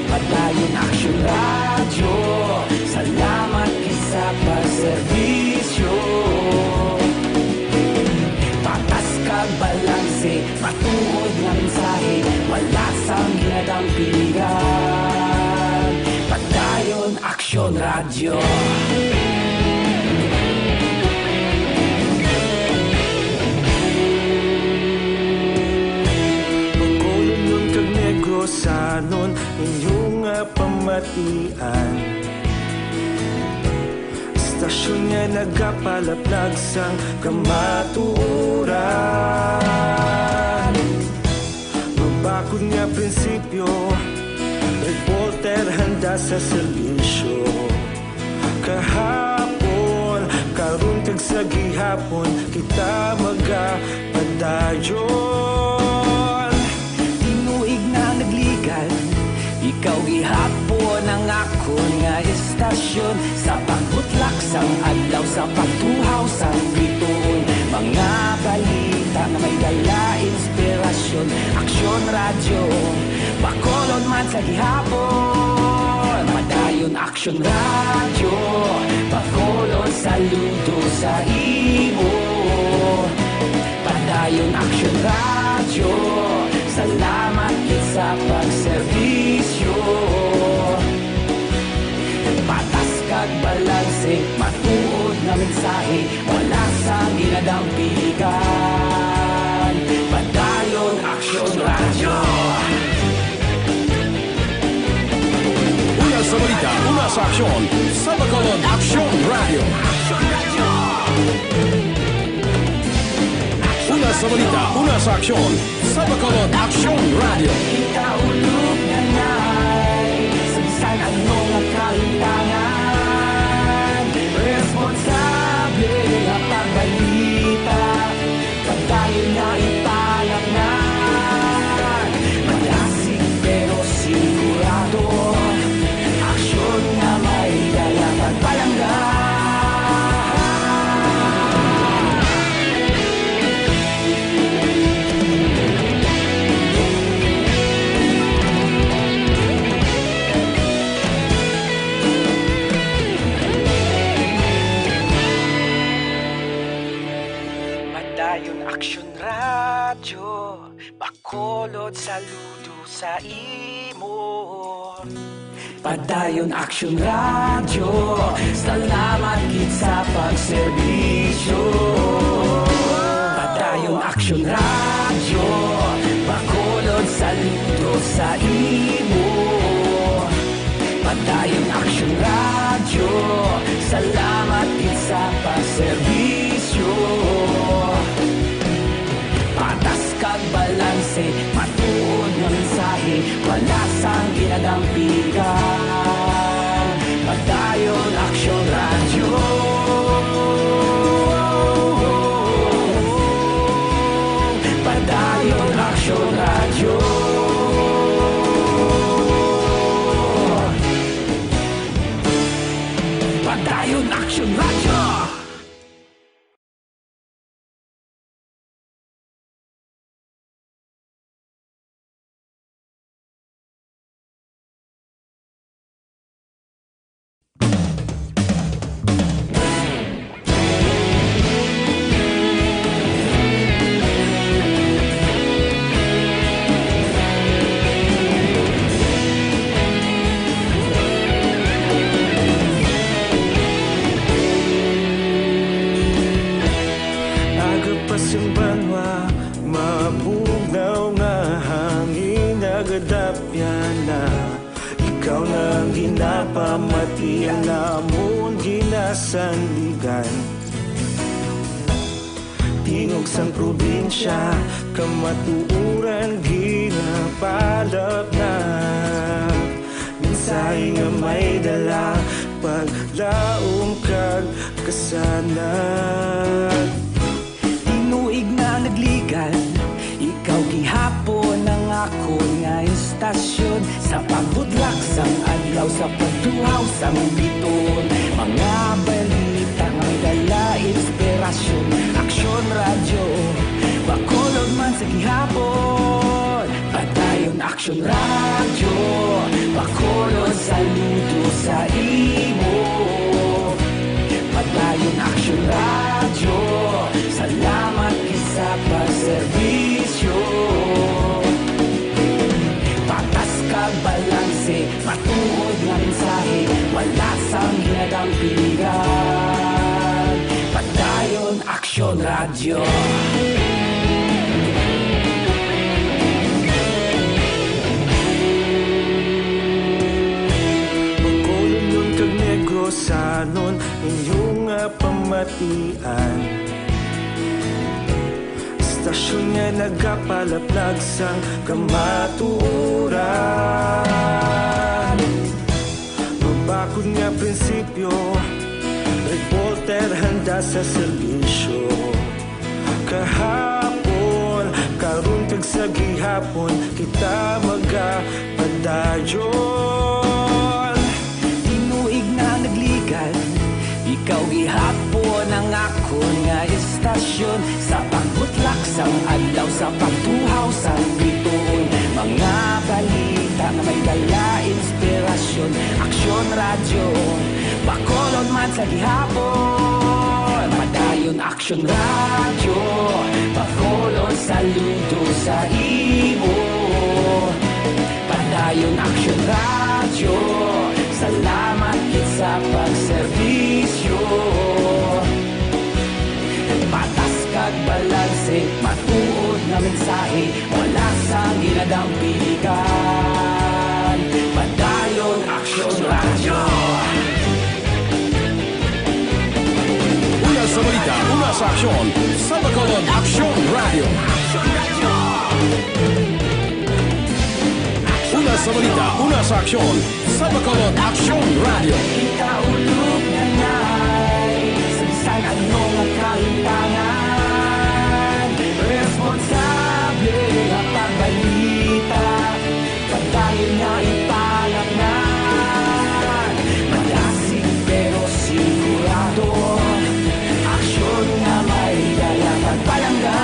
Padayon Aksyon Radyo, salamat isa pa serbisyo. Patas kag balanse, patuod nga mensahe, wala sang ginadampigan. Padayon Aksyon Radyo. Bacolod nun kag Negros anon inyong pamatian. Stasyon nga nagapalaplag sang kamatuuran. Mabakod nga prinsipyo, reporter handa sa serbisyo. Kahapon, karon kag sa gihapon, kita magapadayon. Tinuig na nagligan, ikaw gihapon ang ako nga istasyon, sa pagbutlak sang adlaw, sa pagtuhaw sang biton. Mga balita na may dala inspirasyon, Aksyon Radyo, Bacolod man sa gihapon. Padayon Aksyon Action Radio, Bacolod saludo sa imo. Padayon Action Radio, salamat kit sa pagserbisyo. Patas kag balanse, matuod na mensahe, wala sa ginadampigan. Padayon Action Radio. Una sa balita, una sa aksyon, sa Bacolod Action Radio. Una sa balita, una sa aksyon, sa Bacolod Action Radio. Ikaulog na na'y Sansan ang mga kalintangan. Responsable na pagbalita, pagdayon na italak na. Malasig pero sigurado, aksyon na may dala pagpalanggan. Padayon Action Radio, Bacolod saludo sa imo. Padayon Action Radio, salamat kit sa pagserbisyo. Padayon Action Radio, Bacolod saludo sa imo. Padayon Action Radio, salamat kit sa pagserbisyo. Patas kag balanse, matuod nga mensahe, wala sang ginadampigan. Padayon Action Radio. Padayon Action Radio. Padayon Action Radio. Agapasang banwa, mabugnaw nga hangin nagadapyan na. Ikaw na ang ginapamatian namon ginasandigan. Tingog sang probinsya, kamatuuran ginapalap na. Mensahe nga may dala, paglaom kag kasanan. Tinuig na nagligan, ikaw gihapon ang ako nga istasyon. Sa pagbudlak sang adlaw, sa pagtuhaw sang biton. Mga balita nga may dala inspirasyon. Action Radio, Bacolod man sa gihapon. Padayon Action Radio, Bacolod saludo sa imo. Padayon Action Radio, salamat kisa pagserbisyo. Patas kag balanse, matuod nga mensahe, wala sang ginadampigan. Padayon Action Radio. Bacolod nun kag Negrosanon, inyong nga pamatian. Stasyon nga nagapalaplag sang kamatuuran. Mabakod nga prinsipyo, reporter handa sa serbisyo. Kahapon, karon kag sa gihapon, kita magapadayon. Tinuig na nagligan, ikaw gihapon ang ako nga istasyon. Sa pagbutlak sang adlaw, sa pagtuhaw sang bituon. Mga balita na may dala inspirasyon. Action Aksyon Radyo, Bacolod man sa gihapon. Padayon Aksyon Radyo, Bacolod saludo sa imo. Padayon Aksyon Radyo, salamat kit sa pagserbisyo. Patas kag balanse, matuod na mensahe, wala sang ginadampigan. Padayon Aksyon Radyo. Una sa balita, una sa aksyon, sa Bacolod Aksyon Radio. Una sa balita, una sa aksyon, sa Bacolod Aksyon Radio. Ikaulog na na'y sabisan ano nga kahintangan. Responsable nga pagbalita, pagdayon nga ipalaknan. Malasig pero sigurado, aksyon nga may dalang pagpalanggan.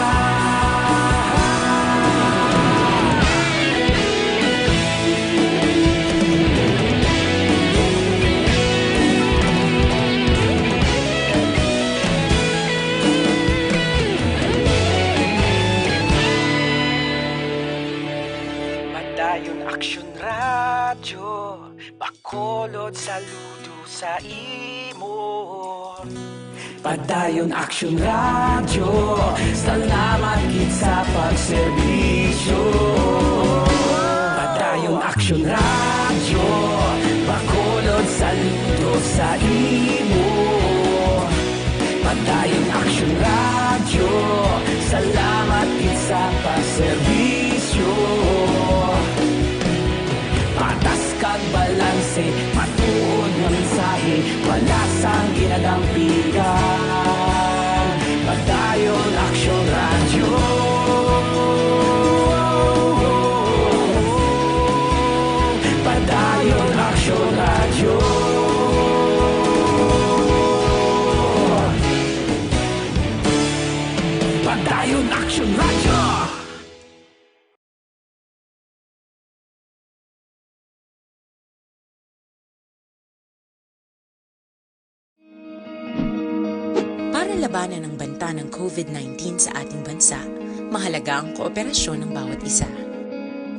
Padayon Aksyon Radyo, Bacolod saludo sa imo. Padayon Aksyon Radyo, salamat gid sa pagserbisyo. Padayon Aksyon Radyo, Bacolod saludo sa imo. Padayon Aksyon Radyo, salamat gid sa pagserbisyo. Patas kag balanse, matuod nga mensahe, wala sang ginadampigan. Padayon Aksyon Radyo. Padayon Aksyon Radyo. Padayon Aksyon Radyo. Para labanan ang banta ng COVID-19 sa ating bansa, mahalaga ang kooperasyon ng bawat isa.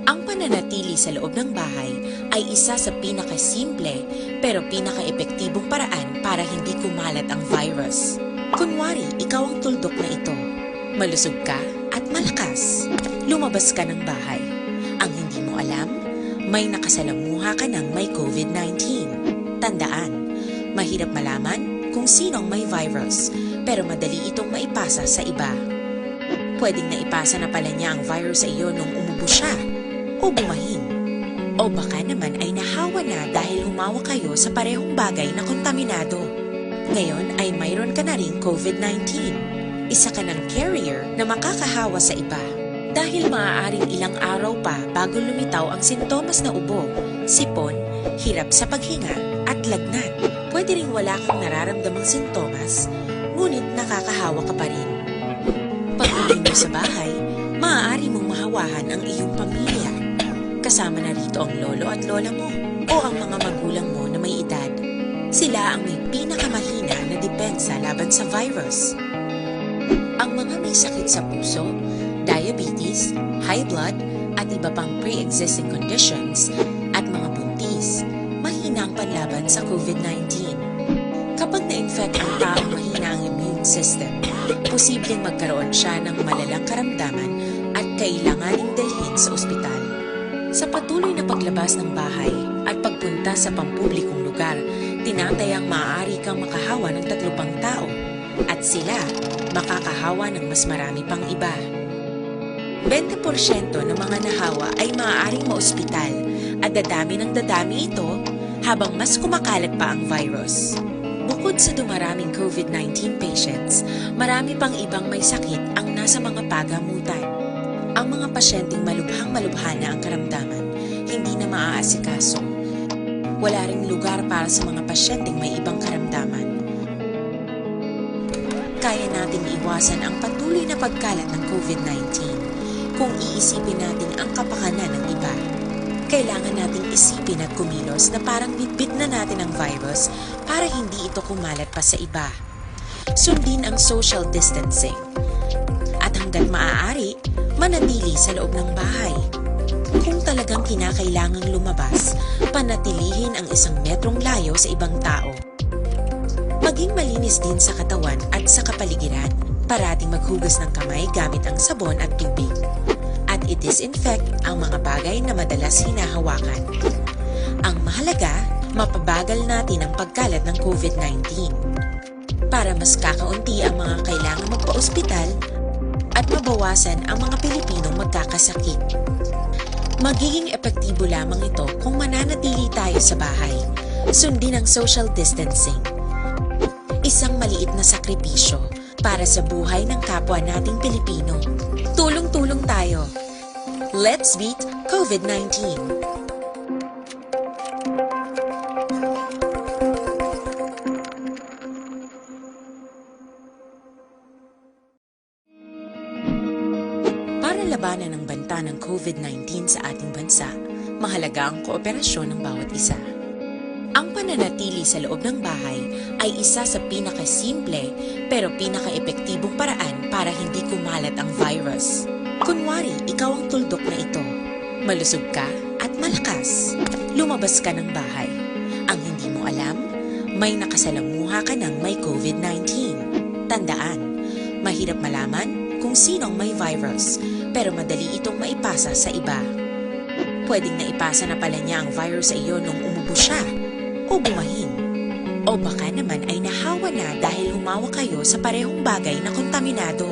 Ang pananatili sa loob ng bahay ay isa sa pinakasimple pero pinaka-epektibong paraan para hindi kumalat ang virus. Kunwari, ikaw ang tuldok na ito. Malusog ka at malakas. Lumabas ka ng bahay. Ang hindi mo alam, may nakasalamuha ka ng may COVID-19. Tandaan, mahirap malaman kung sinong may virus, pero madali itong maipasa sa iba. Pwedeng naipasa na pala niya ang virus sa iyo nung umubo siya, o bumahing. O baka naman ay nahawa na dahil humawa kayo sa parehong bagay na kontaminado. Ngayon ay mayroon ka na ring COVID-19. Isa ka ng carrier na makakahawa sa iba. Dahil maaaring ilang araw pa bago lumitaw ang sintomas na ubo, sipon, hirap sa paghinga at lagnat. Pwede ring wala kang nararamdamang sintomas, ngunit nakakahawa ka pa rin. Pag-uwi mo sa bahay, maaari mong mahawahan ang iyong pamilya. Kasama na rito ang lolo at lola mo o ang mga magulang mo na may edad. Sila ang may pinakamahina na depensa laban sa virus. Ang mga may sakit sa puso, diabetes, high blood, at iba pang pre-existing conditions, at mga buntis, mahina ang panlaban sa COVID-19. Kapag na-infect ang taong mahina ang immune system, posibleng magkaroon siya ng malalang karamdaman at kailanganing dalhin sa ospital. Sa patuloy na paglabas ng bahay at pagpunta sa pampublikong lugar, tinatayang maaari kang makahawa ng 3 pang tao at sila makakahawa ng mas marami pang iba. 20% ng mga nahawa ay maaaring maospital at dadami ng dadami ito habang mas kumakalat pa ang virus. Bukod sa dumaraming COVID-19 patients, marami pang ibang may sakit ang nasa mga pagamutan. Ang mga pasyenteng malubhang-malubha na ang karamdaman, hindi na maaasikaso. Wala ring lugar para sa mga pasyenteng may ibang karamdaman. Kaya nating iwasan ang patuloy na pagkalat ng COVID-19 kung iisipin natin ang kapakanan ng iba. Kailangan nating isipin at kumilos na parang bitbit na natin ang virus para hindi ito kumalat pa sa iba. Sundin ang social distancing. At hanggat maaari, manatili sa loob ng bahay. Kung talagang kinakailangang lumabas, panatilihin ang 1 metrong layo sa ibang tao. Maging malinis din sa katawan at sa kapaligiran. Parating maghugas ng kamay gamit ang sabon at tubig. At i-disinfect ang mga bagay na madalas hinahawakan. Ang mahalaga, mapabagal natin ang pagkalat ng COVID-19 para mas kakaunti ang mga kailangang magpa-ospital at mabawasan ang mga Pilipinong magkakasakit. Magiging epektibo lamang ito kung mananatili tayo sa bahay. Sundin ang social distancing. Isang maliit na sakripisyo para sa buhay ng kapwa nating Pilipino. Tulong-tulong tayo. Let's beat COVID-19. Para labanan ang banta ng COVID-19 sa ating bansa, mahalaga ang kooperasyon ng bawat isa. Ang pananatili sa loob ng bahay ay isa sa pinakasimple pero pinaka-epektibong paraan para hindi kumalat ang virus. Kunwari, ikaw ang tuldok na ito. Malusog ka at malakas. Lumabas ka ng bahay. Ang hindi mo alam, may nakasalamuha ka ng may COVID-19. Tandaan, mahirap malaman kung sinong may virus, pero madali itong maipasa sa iba. Pwedeng naipasa na pala niya ang virus sa iyo nung umubo siya o bumahin. O baka naman ay nahawa na dahil humawa kayo sa parehong bagay na kontaminado.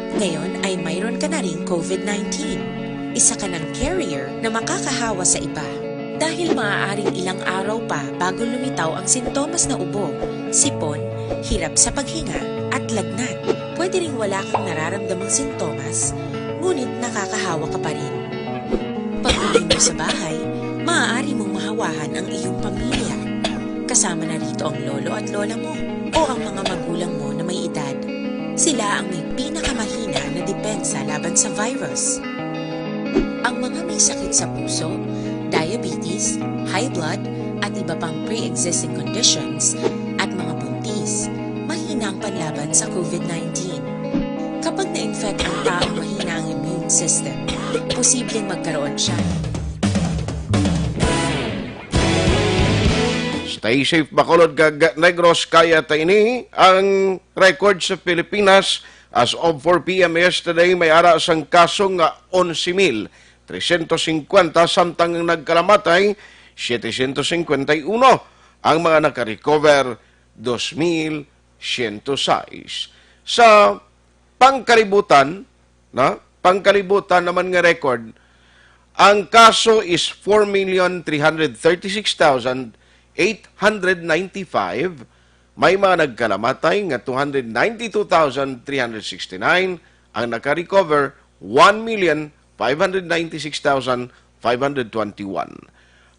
Ngayon ay mayroon ka na ring COVID-19. Isa ka ng carrier na makakahawa sa iba. Dahil maaaring ilang araw pa bago lumitaw ang sintomas na ubo, sipon, hirap sa paghinga at lagnat. Pwede ring wala kang nararamdamang sintomas, ngunit nakakahawa ka pa rin. Pag-uwi mo sa bahay, maaari mong mahawahan ang iyong pamilya. Kasama na rito ang lolo at lola mo o ang mga magulang mo na may edad. Sila ang may pinakamahina na depensa laban sa virus. Ang mga may sakit sa puso, diabetes, high blood, at iba pang pre-existing conditions, at mga buntis, mahina ang panlaban sa COVID-19. Kapag na-infect ang taong mahina ang immune system, posibleng magkaroon siya. Stay safe, Bacolod, kag Negros, kaya taini ang record sa Pilipinas. As of 4 p.m. yesterday, may ara sang kaso nga 11,350, samtang ang nagkalamatay 751. Ang mga nakarecover 2,106. Sa pangkalibutan naman nga record, ang kaso is 4,336,895. May mga nagkalamatay nga 292,369. Ang nakarecover 1,596,521.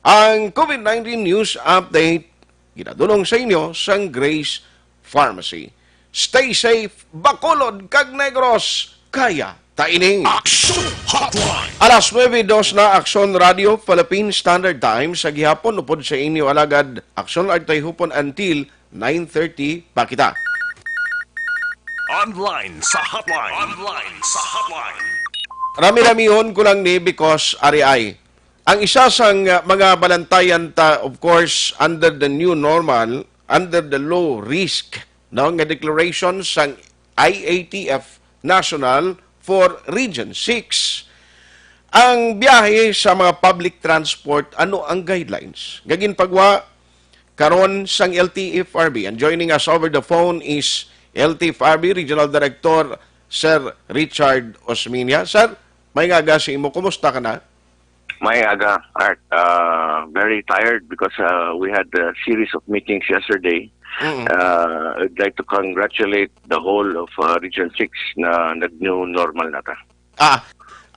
Ang COVID-19 News Update ginadulong sa inyo sang Grace Pharmacy. Stay safe, Bacolod, kag Negros, kaya taining. Action Hotline. Alas 9:02 na Aksyon Radio Philippine Standard Time sa gihapon upod sa inyo alagad Aksyon Artay hupon until 9:30 pa kita. Online sa hotline. Online sa hotline. Rami-ramihon ko lang ni because RI. Ang isa sang mga balantayan ta, of course, under the new normal, under the low risk, nga declaration sang IATF National for Region 6. Ang biyahe sa mga public transport, ano ang guidelines? Gagin pagwa, karon sang LTFRB. And joining us over the phone is LTFRB Regional Director, Sir Richard Osminia. Sir, may nga si imo, kumusta ka na? May aga, Art. Very tired because we had a series of meetings yesterday. I'd like to congratulate the whole of Region 6 na nag-new normal nata.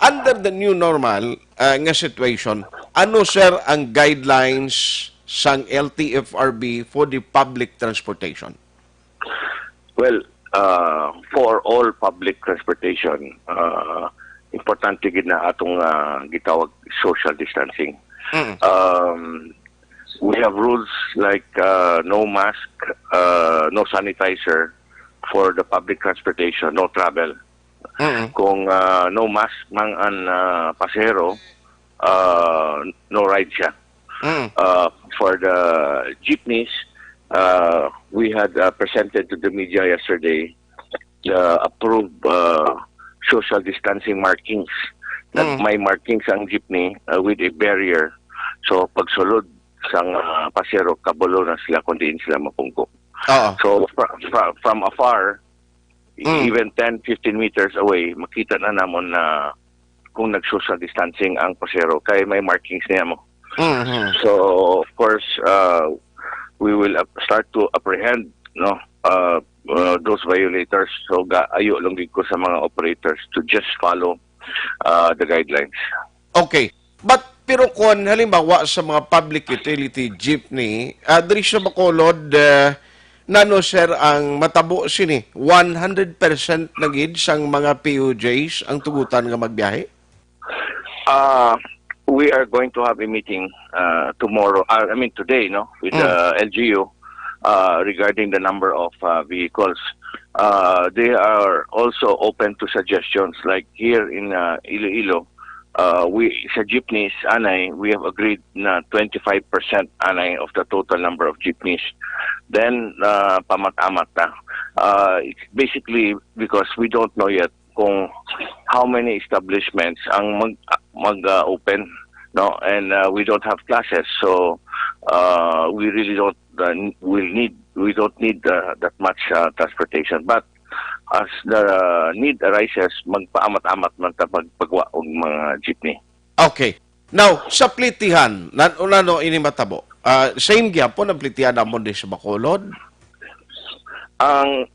Under the new normal nga situation, ano sir ang guidelines sang LTFRB for the public transportation? Well, for all public transportation, importante gid na atong gitawag social distancing. We have rules like no mask, no sanitizer for the public transportation, no travel. Kung no mask mang ang pasahero, no ride siya. For the jeepneys, we had presented to the media yesterday the approved social distancing markings. May markings ang jeepney with a barrier. So pagsulod sang pasero, kabulo na sila kung diin sila mapungko. So from afar, even 10-15 meters away, makita na namon na kung nag-social distancing ang pasero kay may markings niya mo. So of course, we will start to apprehend those violators. So ayo lang din ko sa mga operators to just follow the guidelines. Okay. Pero kung halimbawa sa mga public utility jeepney, diri sa Bacolod, nano sir ang matabo sini 100% na gid sang mga PUJs ang tugutan nga magbiyahe? We are going to have a meeting today, with the LGU regarding the number of vehicles. They are also open to suggestions, like here in Iloilo. Sa jeepneys, anay, we have agreed na 25% anay of the total number of jeepneys. Then, pamat-amat na. It's basically because we don't know yet kung how many establishments ang mag-open, no? And we don't have classes, so we really don't we don't need that much transportation. But as the need arises, magpaamat-amat man ta pagpagwa og mga jeepney. Okay. Now, sa plitihan, nano ini matabo. Same gyapon ang plitihan namon di sa Bacolod? Ang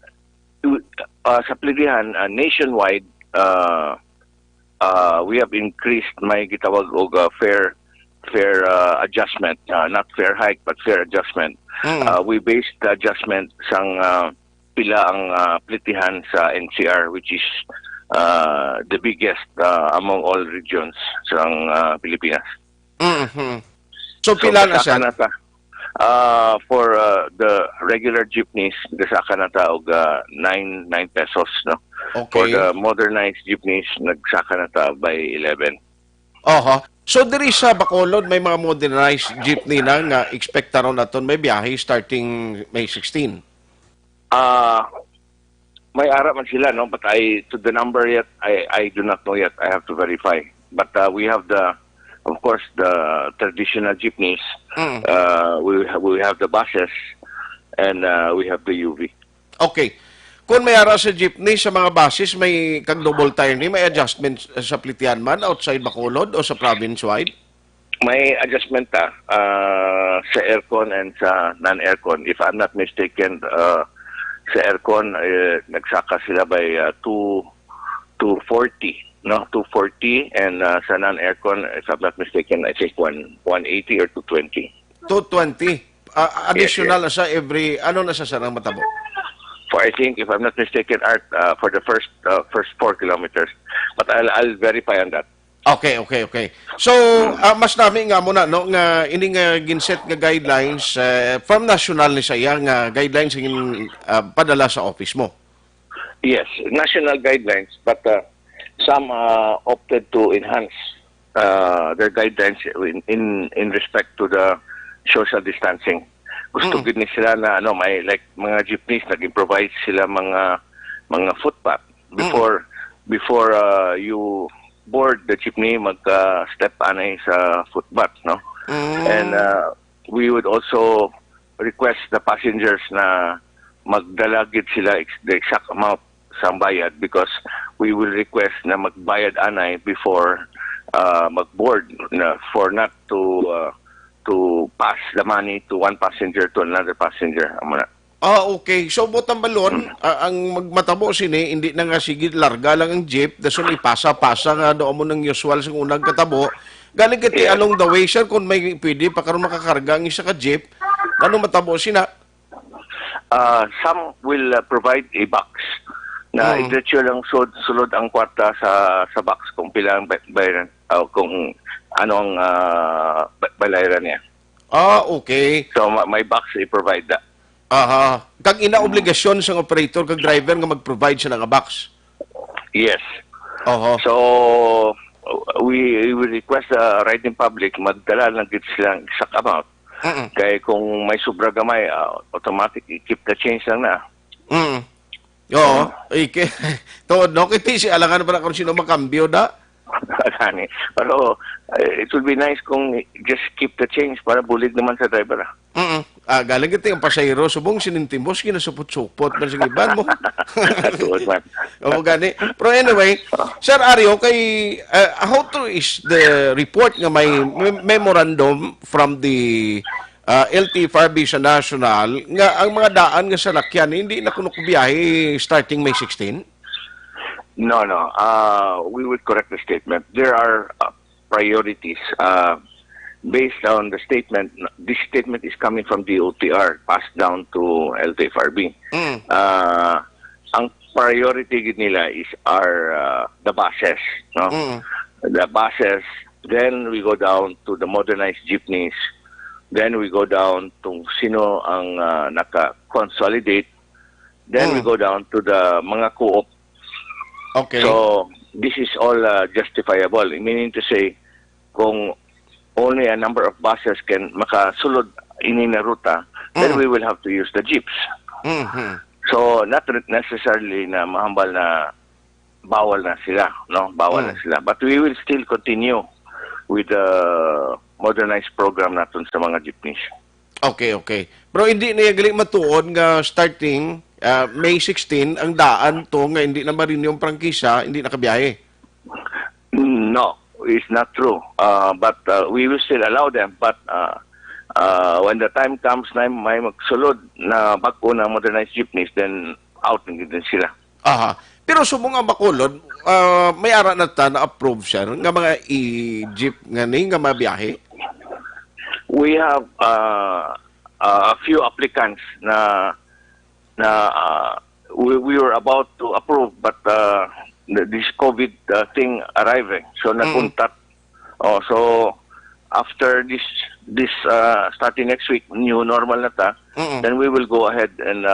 sa plitihan nationwide, we have increased may gitawag og fair adjustment, not fair hike but fair adjustment. We based the adjustment sang pila ang plitihan sa NCR, which is the biggest among all regions sa Pilipinas. So pila na siya? For the regular jeepneys, gasaka na ta og 9 pesos, no? Okay. For the modernized jeepneys, nagsaka na ta by 11. So diri sa Bacolod may mga modernized jeepney na nga expecta ron naton may biyahe starting May 16. May ara man sila, no? But to the number yet, I do not know yet. I have to verify. But we have of course, the traditional jeepneys. We have the buses, and we have the UV. Okay. Kung may ara sa jeepney, sa mga buses, may kag double tire ni, may adjustment sa plitian man outside Bacolod o sa province-wide? May adjustment sa aircon and sa non-aircon. If I'm not mistaken, sa aircon, nagsaka sila by 240, no? 240, and sa non-aircon, if I'm not mistaken, I think 180 or 220. 220? Additional na sa every, ano na sa sarang matabo? For I think, if I'm not mistaken, Art, for the first 4 kilometers. But I'll verify on that. Okay. So, mas namin nga muna, no, nga ini nga ginset nga guidelines from national ni saya nga guidelines yung padala sa office mo. Yes, national guidelines, but some opted to enhance their guidelines in respect to the social distancing. Gusto gid ni sila na may like mga jeepneys nag-improvise sila mga footpath before you board the jeepney, mag-step anay sa footpath, no? And we would also request the passengers na magdala gid sila the exact amount sa bayad, because we will request na magbayad anay before mag-board, for not to pass the money to one passenger to another passenger. Okay. So, butang balon, ang magmatabo sini, hindi na nga sige larga lang ang jeep, dason ipasa-pasa nga doon mo ng usual sa unang katabo. Galing kiti along the way, sir, kung may pwede, pa karon makakarga ang isa ka jeep, ano matabo sina? Some will provide a box na idiretso lang sulod ang kwarta sa box kung pilang bayaran, kung balayran niya. Okay. So may box i-provide that. Aha. Kag ina-obligasyon sa operator kag driver nga mag-provide siya ng box. Yes. So we request the riding public magdala ng git silang exact amount. Kaya kung may sobra gamay, automatic i-keep the change lang na. Oo. Tuod, no? Kiti si alangan pa na kung sino makambyo da. Pero it would be nice kung just keep the change para bulig naman sa driver. Galing ito yung pasayro, subong sinintimbos, kinasupot-supot man sa iban mo. Oo, gani. Pero anyway, Sir Ario, how true is the report nga may memorandum from the LTFRB sa national nga ang mga daan nga sa lakyan hindi na kuno biyahe starting May 16? No. We would correct the statement. There are priorities based on the statement. This statement is coming from the OTR, passed down to LTFRB. Ang priority nila is the buses. No? The buses. Then we go down to the modernized jeepneys. Then we go down to sino ang naka-consolidate. Then we go down to the mga co-op. Okay. So, this is all justifiable. Meaning to say, kung only a number of buses can makasulod ini na ruta, then we will have to use the jeeps. So, not necessarily na mahambal na bawal na sila, no? Bawal na sila. But we will still continue with the modernized program natin sa mga jeepneys. Okay. Pero hindi na yagali matuod nga starting May 16, ang daan to nga hindi na marin yung prangkisa, hindi nakabiyahe. No, it's not true. But we will still allow them. But when the time comes na may magsulod na bago na modernized jeepneys, then out na din sila. Aha. Pero sumong ang Bacolod, may ara na ta na-approve siya nga mga i-jeep nga ni nga mabiyahe? We have a few applicants na we were about to approve, but this COVID thing arriving, so nakuntat. So after this starting next week, new normal na ta, then we will go ahead and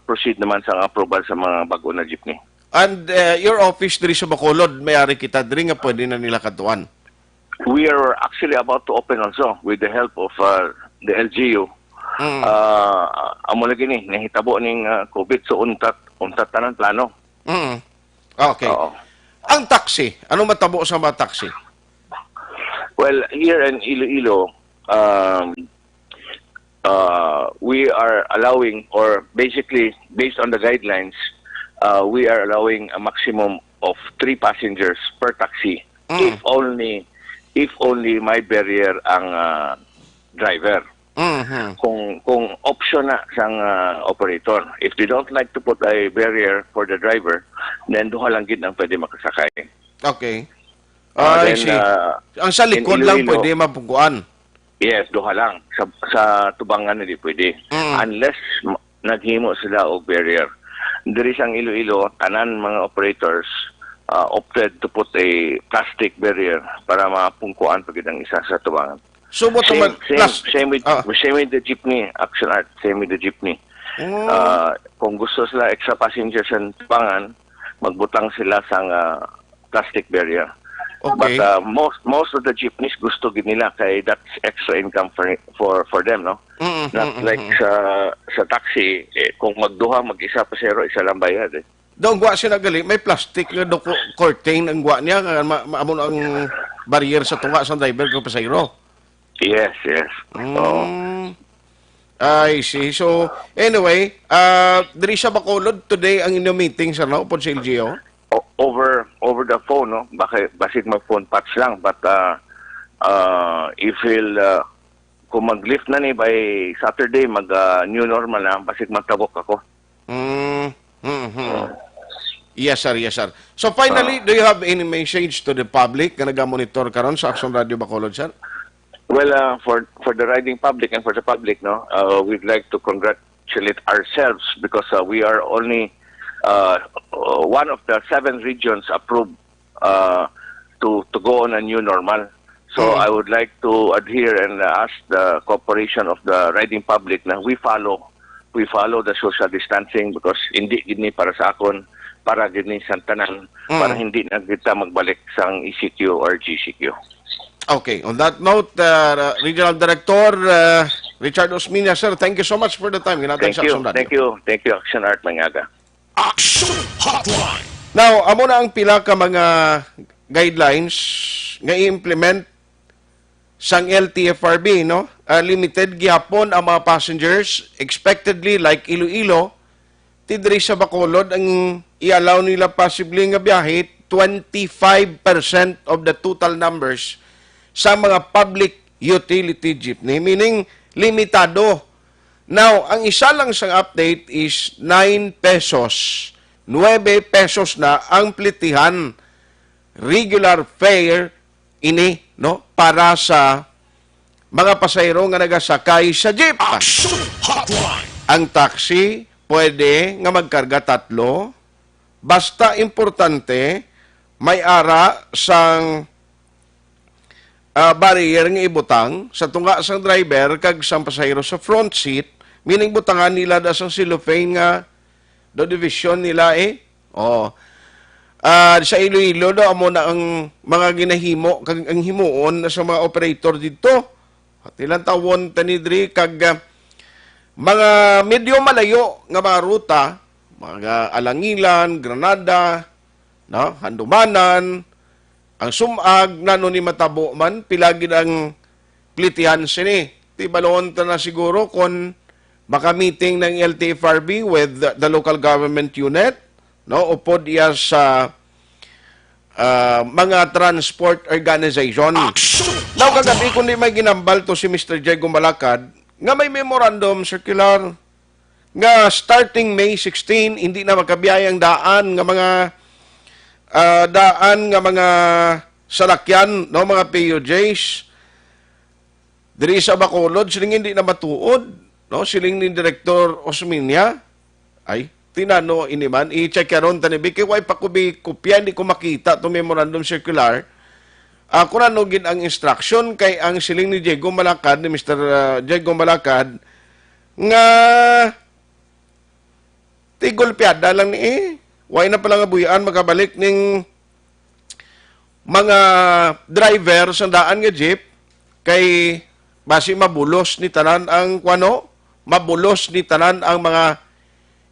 proceed naman sa approval sa mga bago na jeepney. And your office diri sa Bacolod, may-ari kita diri nga pwede na nila katuan? We are actually about to open also with the help of the LGU. Amo lagi ni nahitabo ning COVID, so untat tanan plano. Okay. Ang taxi, ano matabo sa mga taxi? Well, here in Iloilo, we are allowing, or basically based on the guidelines, we are allowing a maximum of 3 passengers per taxi if only may barrier ang driver. Kung option na sang operator. If they don't like to put a barrier for the driver, then duha lang gid ang pwede makasakay. Okay. I see. Ang sa likod lang pwede mapuguan. Yes, duha lang. Sa tubangan hindi pwede. Unless naghimo sila og barrier. Diri sang Iloilo, tanan mga operators opted to put a plastic barrier para mapungkuan pagid ang isa sa tubangan. So what same with the jeepney, Action Art, same with the jeepney. Kung gusto sila extra passengers sa tubangan, magbutang sila sang plastic barrier. Okay. But most of the jeepneys gusto gid nila kay that's extra income for them, no? Not like sa taxi, kung magduha mag-isa pasero, isa lang bayad eh. Doon gwa siya nagali, may plastic na curtain ang gwa niya, maamon ang barrier sa tunga sa driver kung pasayro. Yes. I see. So, anyway, diri sa Bacolod, today ang inyong meeting, sir, no? Upon sa LGO? Over the phone, no? Basit mag-phone patch lang. But if kung mag-lift na ni by Saturday, mag-new normal na, basit magtabok ako. Yes, sir. So, finally, do you have any message to the public na nag-monitor karon sa Action Radio Bacolod, sir? Well, for the riding public and for the public, no, we'd like to congratulate ourselves because we are only one of the 7 regions approved to go on a new normal. So I would like to adhere and ask the cooperation of the riding public na we follow the social distancing because hindi gini para sa akon, para gini sa tanan, para hindi na kita magbalik sa ECQ or GCQ. Okay, on that note, Regional Director Richard Osmeña, sir, thank you so much for the time. Thank you, Action Art Mangaga. Action Hotline. Now, amo na ang pila ka mga guidelines nga i-implement sang LTFRB, no? Limited gihapon ang mga passengers, expectedly like Iloilo, tidri sa Bacolod, ang i-allow nila possibly nga biyahe, 25% of the total numbers sa mga public utility jeepney, meaning limitado. Now, ang isa lang sang update is 9 pesos. 9 pesos na ang plitihan regular fare ini, no, para sa mga pasahero nga nagasakay sa jeep. Ang taxi pwede nga magkarga 3, basta importante may ara sang barrier nga ibutang sa tunga sang driver kag sang pasahero sa front seat, meaning butangan nila da sang cellophane nga do division nila sa Iloilo do amo na ang mga ginahimo kag ang himuon sa mga operator dito. At ilang tawon tanidri kag mga medyo malayo nga mga ruta, mga Alangilan, Granada, no, Handumanan, ang sumag nano ni matabo man pilagid ang plitihan sini. Ti balon ta na siguro kon baka meeting ng LTFRB with the local government unit, no, upod iya sa mga transport organization. Now, kagabi kundi may ginambal to si Mr. Diego Malacad nga may memorandum circular nga starting May 16 hindi na magkabiyayang daan nga mga salakyan, no, mga PUJs diri sa Bacolod, siling hindi na matuod, no, siling ni Director Osmeña ay tinano iniman i-check karon tani kay way pa kubi kopya hindi ko makita to memorandum circular. Kung ano gid ang instruction kay ang siling ni Diego Malacad, ni Mr. Diego Malacad nga tigol piada lang ni way na pala nga buyan makabalik ning mga driver sa daan nga jeep kay basi mabulos ni tanan ang mabulos ni tanan ang mga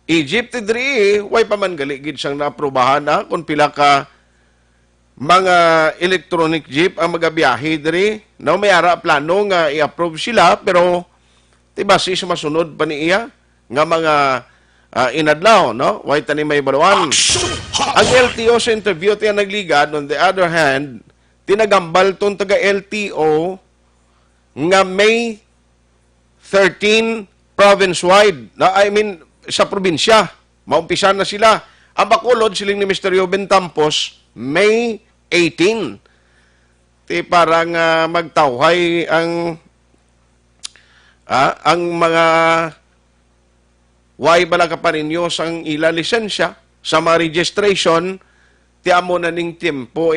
Egypt diri way pa man gali gid siyang naaprubahan na kung pila ka mga electronic jeep ang magabiyahe diri. No, may ara plano nga i-approve sila pero tibasi sumasunod pa ni iya nga mga inadlaw, no? Way tani may baluan. Ang LTO sa interview tiya nagligad, on the other hand, tinagambal tong taga LTO nga May 13 province-wide. I mean, sa probinsya. Maumpisan na sila. Ang Bacolod, siling ni Mr. Joven Tampos, May 18. Ti parang magtawhay ang mga way balaga pa rinyo sang ila lisensya sa mga registration, ti amo na ning tiempo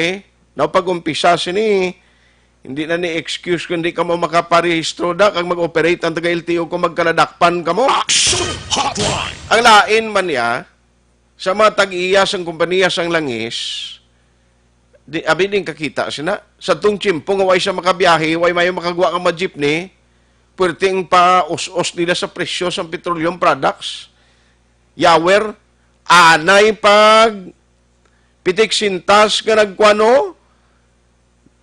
No, pag-umpisa sini, hindi na ni excuse kung di ka mo makaparehistro da kag mag-operate ang taga-LTO kung magkaladakpan ka mo. Ang lain man ya, sa mga tag-iya sang kumpanya sang langis, abi din kakita sina. Sa tung tiyempo nga way siya makabiyahe, way mayo makagwa ka ma-jeepney, pwedeng pa us-us nila sa presyo sa petroleum products. Yawer, anay pag pitik sintas nga nagkwano,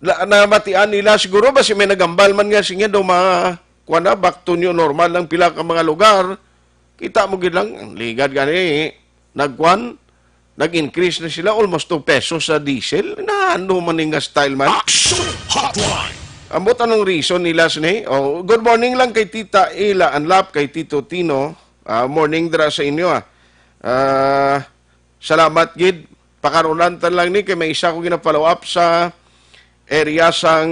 namatian nila siguro ba si may nagambal man nga siya daw kuana back to new normal lang pila ka mga lugar, kita mo gid lang ang ligad gani nag-increase na sila almost 2 pesos sa diesel na ano man nga style man. Ambot anong reason nila sini? Good morning lang kay Tita Ila Anlap, kay Tito Tino, morning dra sa inyo salamat gid pakarolan tan lang ni kay may isa ko gina-follow up sa area sang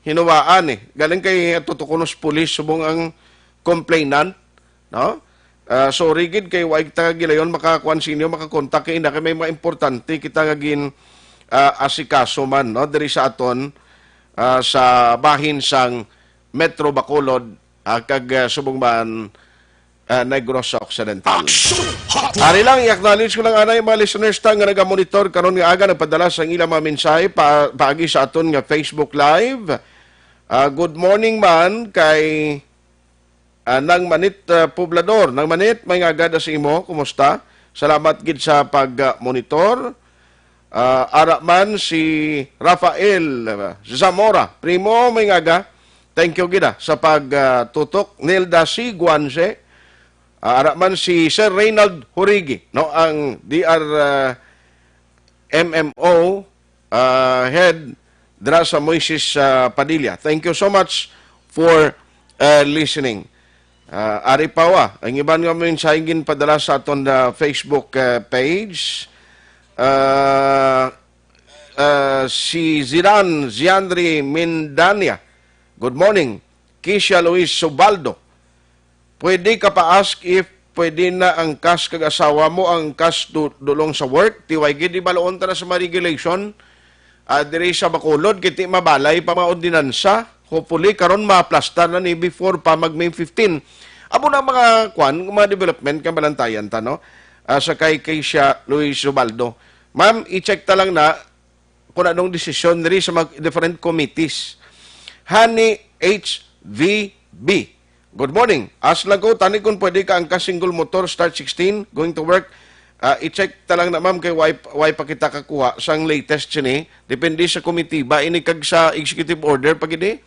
Hinuwaan Galing kay Tutukunos Police subong ang complainant, no? Sorry gid kay wa kita gilayon makakuan sinyo makakontak kay may mga importante kita nga gin asikaso man, no, diri sa aton sa bahin sang Metro Bacolod kag Subong Negros Occidental. Ari lang, i-acknowledge ko lang anay mga listeners ta nga nagamonitor karon nga aga nagpadala sa ilang mga mensahe paagi sa aton nga Facebook Live. Good morning man kay Nang Manit Poblador. Nang Manit, may nga agad sa imo. Kumusta? Salamat gid sa pag-monitor. Ara man si Rafael Zamora. Primo, may nga aga. Thank you gid sa pagtutok. Nilda C. Guanze. Ara man si Sir Reynald Horigi, no, ang DR MMO head dra sa Moises Padilla. Thank you so much for listening. Ari Pawa, ang iban nga mensaheng padala sa aton Facebook page. Si Ziandri Mindania. Good morning. Kisha Luis Subaldo. Pwede ka pa-ask if pwede na ang cash kag asawa mo ang cash dulong sa work. Tiway gid di baloon ta na sa mga regulation. Diri sa Bacolod kiti mabalay pa mga ordinansa. Hopefully karon ma-plaster na ni before pa mag May 15. Abo na mga mga development ka balantayan ta no. Sa kay Keisha Luis Subaldo. Ma'am, i-check ta lang na kung anong desisyon diri sa mga different committees. Hani HVB. Good morning. Asla ko, tani kung pwede ka ang single motor, start 16, going to work. I-check ta lang na ma'am kay why pa kita kakuha sang latest sini. Depende sa committee. Ba ini kag sa executive order pag ini?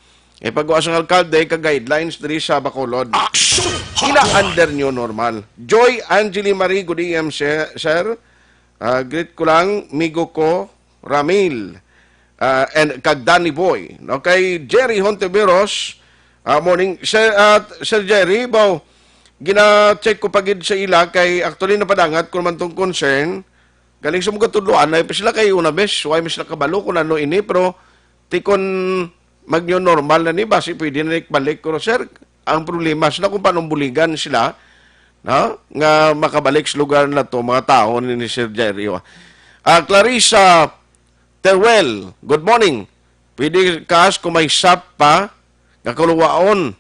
Pagwa sang alkalde kag guidelines diri sa Bacolod. Ina under new normal. Joy Angeli Marie, good AM sir. Greet ko lang, migo ko, Ramil, and kag Danny Boy. Okay, Jerry Hontiveros, morning. Sir Jerry, gina-check ko pagid sa ila kay actually napadangat kung man tong concern. Galing sa mga tudloan na sila kay una bes, why mis nakabalo kung ano ini, pero tikon mag-new normal na ni, basi pwede na balik ko. Sir, ang problema sila kung paano buligan sila, no? Nga makabalik sa lugar na to, mga tao ni Sir Jerry. Clarissa Terwell, good morning. Pwede kaas kung may sap pa, kakuluwaon.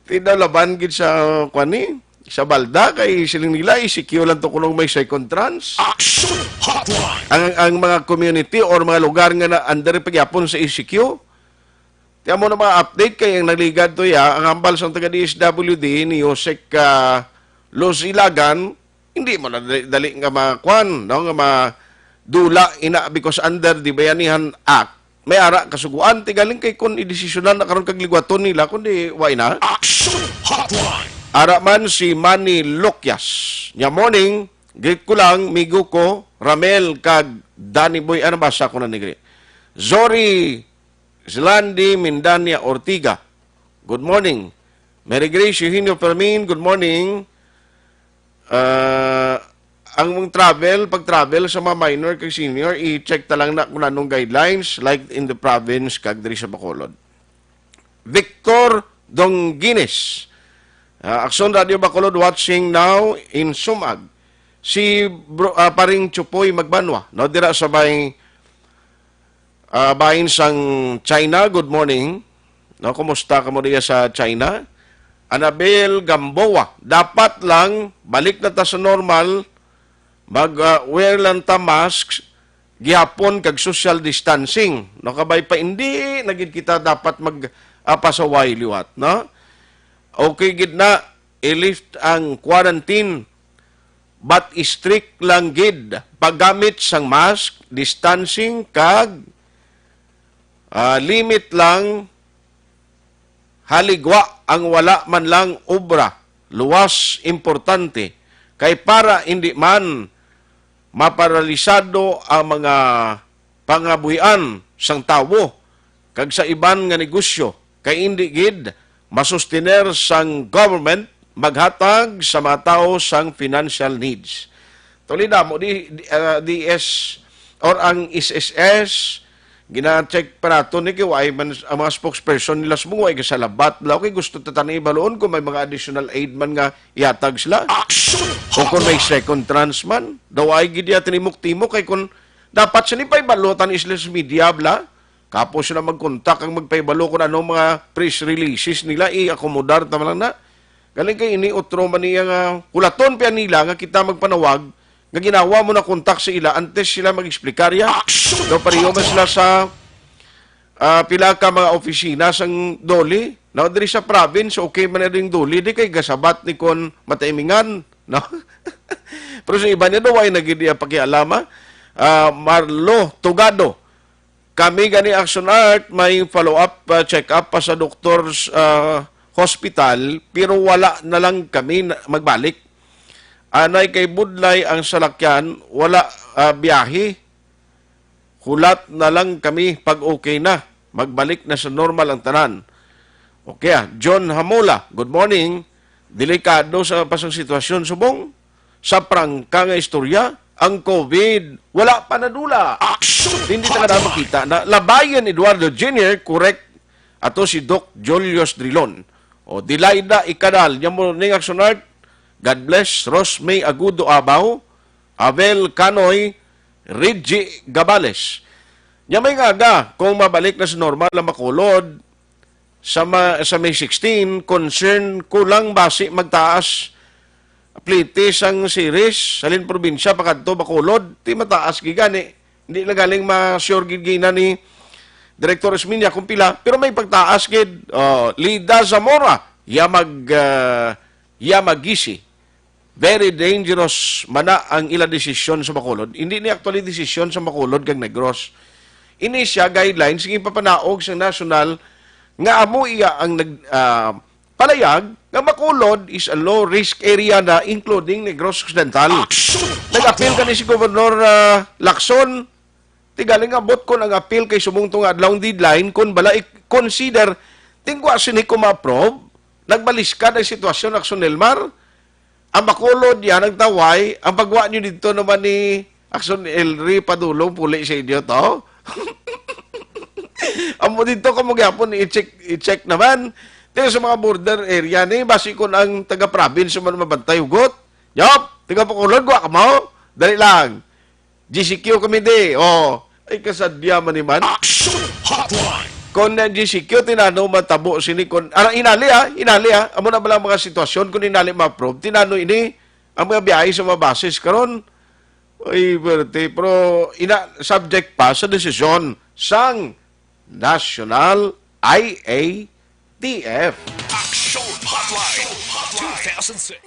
Tinalaban gid sa kwani, sa balda kay siling nila ICQ lang to kulong may second trans. Action Hotline. Ang mga community or mga lugar nga na under pagyapon sa ICQ. Tiyan mo na mga update kay ang nagligad to ang hambal sa taga DSWD ni Yosek Los Ilagan, hindi mo na dali nga makwan, no, nga madula ina because under the Bayanihan Act. May ara kasuguan tigaling kay kun idesisyonan na karon kag ligwaton nila kundi why na. Action Hotline. Ara man si Manny Lokyas. Nya morning, greet ko lang migo ko Ramel kag Danny Boy ano basa ko na ni greet. Zori Zlandi Mindania Ortiga. Good morning. Mary Grace Eugenio Fermin, good morning. Ang pag-travel sa mga minor kag senior, i-check ta lang na kung anong guidelines like in the province kag diri sa Bacolod. Victor Donguines. Action Radio Bacolod watching now in Sumag. Si paring Chupoy Magbanwa, no, dira sa bahin sang China, good morning. No, kumusta ka mo diya sa China? Annabel Gamboa, dapat lang balik na ta sa normal. Mag-wear lang ta masks, gihapon kag social distancing. No, kabay pa hindi nagid kita dapat pasaway liwat, no? Okay gid na i-lift ang quarantine but strict lang gid paggamit sang mask, distancing kag limit lang haligwa ang wala man lang obra. Luwas importante kay para hindi man maparalisado ang mga pangabuhian sang tawo kag sa iban nga negosyo kay hindi gid masustiner sang government maghatag sa mga tao sang financial needs. Tuloy na mo DS or ang SSS gina-check para ito ni kiway man ang mga spokesperson nila sumuway sa labat. Okay, gusto tatani baloon kung may mga additional aid man nga ihatag sila. O kung may second trans man, daw ay gid ya tinimok-timok kay kung dapat sa nipay balutan islas media bla, Kapos sila mag-contact ang magpaibalo kung anong mga press releases nila, i-accommodar tama lang na. Galing kay ini otro man niya nga kulaton pa nila nga kita magpanawag nga ginawa mo na kontak sa ila antes sila mag-explikarya. Do pareho man sila sa pila ka mga opisina sang doli. No, diri sa province okay man na ring doli di kay gasabat ni kon mataimingan, no? Pero sa iba niya daw ay nagidiya pakialama. Marlo Tugado. Kami gani Action Art may follow-up check-up pa sa doctor's hospital pero wala na lang kami magbalik. Anay kay Budlay ang salakyan, wala biyahe. Hulat na lang kami pag okay na. Magbalik na sa normal ang tanan. Okay John Hamola, good morning. Delikado sa pasang sitwasyon subong. Sa prangka nga istorya, ang COVID, wala pa nadula. Hindi na kada makita na labayan Eduardo Jr., correct, ato si Doc Julius Drilon. O Dilayda Ikadal, niya mo ning Action Art, God bless, Ros May Agudo Abaw, Abel Canoy, Reggie Gabales. Niya may nga, kung mabalik na sa normal na makulod, sa May 16, concern kulang basi magtaas plitis ang series sa Lin probinsya pakadto Bacolod ti mataas gigani hindi lang galing ma-sure gina ni Director Esminia kung pila pero may pagtaas gid Lida Zamora Yamagisi very dangerous mana ang ila desisyon sa Bacolod hindi ni actually desisyon sa Bacolod kag Negros ini siya guidelines sige papanaog sa national nga amo iya ang palayag nga Bacolod is a low-risk area na including Negros Occidental. Nag-appeal ka ni si Governor Lacson. Tigaling abot ko ang appeal kay sumungtong adlawng deadline kung bala i-consider tingwa sini ko ma-approve. Nagbaliskad ang sitwasyon Action Elmar. Ang Bacolod yan nagtaway. Ang pagwa nyo dito naman ni Action Elri padulong puli sa inyo to. Amo dito ko magyapon i-check naman. Tingnan sa mga border area ni basi kon ang taga-province man mabantay ugot. Yop, taga-Bacolod gwa ka mo. Dali lang. GCQ kami di. Ay kasadya man man. Kon na GCQ tinano matabo sini kon inali ha. Amo na bala mga sitwasyon kun inali ma-approve. Tinano ini ang mga biyahe sa mga bases karon. Ay berte pero subject pa sa desisyon sang National IATF. Action Hotline 2006.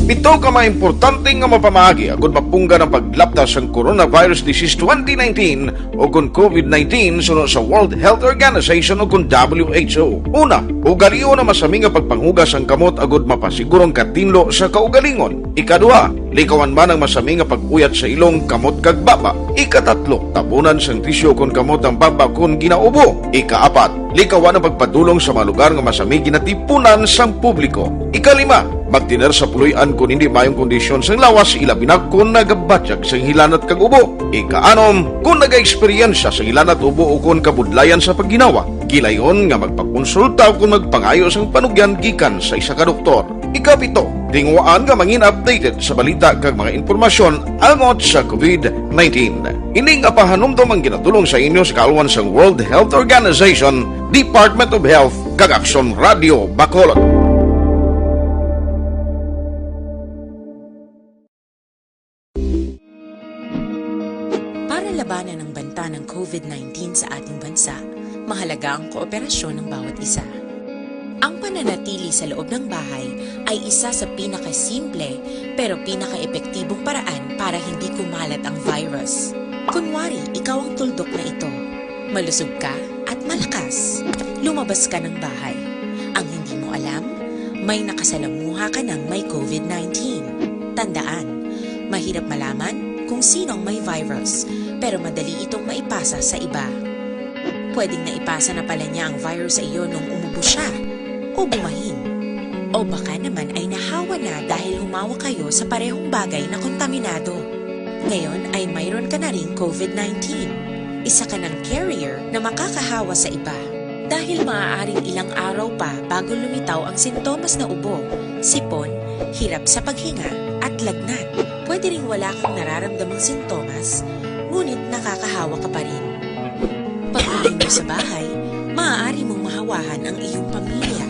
Ito ka mga importante nga mapamagi agud mapungga ng paglaptas ang Coronavirus Disease 2019 o kung COVID-19 sunod sa World Health Organization o kung WHO. Una, ugaliyo na masami nga pagpanghugas ang kamot agud mapasigurong katinlo sa kaugalingon. Ikadua, likawan man ang masami nga pag-uyat sa ilong kamot kag baba. Ikatatlo, tabunan sang tisyo kung kamot ang baba kung ginaubo. Ikaapat, likawan ang pagpadulong sa mga lugar nga masami ginatipunan sang publiko. Ikalima, magtiner sa puluyan kung hindi mayong kondisyon sang lawas ilabi na kung nagabatyag sang hilanat kag ubo. Ikaanom, kung naga-eksperyensya sa hilanat ubo o kung kabudlayan sa pagginawa. Gilayon nga magpakonsulta o kung magpangayo sang panugyan gikan sa isa ka doktor. Ikapito, tingwaan nga mangin updated sa balita kag mga informasyon angot sa COVID-19. Ining apahanumdum ang ginatulong sa inyo sa kaalwan sang World Health Organization, Department of Health kag Action Radio Bacolod. Para labanan ang banta ng COVID-19 sa ating bansa, mahalaga ang kooperasyon ng bawat isa. Ang pananatili sa loob ng bahay ay isa sa pinakasimple pero pinaka-epektibong paraan para hindi kumalat ang virus. Kunwari, ikaw ang tuldok na ito. Malusog ka at malakas. Lumabas ka ng bahay. Ang hindi mo alam, may nakasalamuha ka ng may COVID-19. Tandaan, mahirap malaman kung sinong may virus, pero madali itong maipasa sa iba. Pwedeng naipasa na pala niya ang virus sa iyo nung umubo siya o bumahin. O baka naman ay nahawa na dahil humawa kayo sa parehong bagay na kontaminado. Ngayon ay mayroon ka na ring COVID-19. Isa ka ng carrier na makakahawa sa iba. Dahil maaaring ilang araw pa bago lumitaw ang sintomas na ubo, sipon, hirap sa paghinga at lagnat. Pwede ring wala kang nararamdamang sintomas, ngunit nakakahawa ka pa rin. Pag-uwi mo sa bahay, maaari mong mahawahan ang iyong pamilya.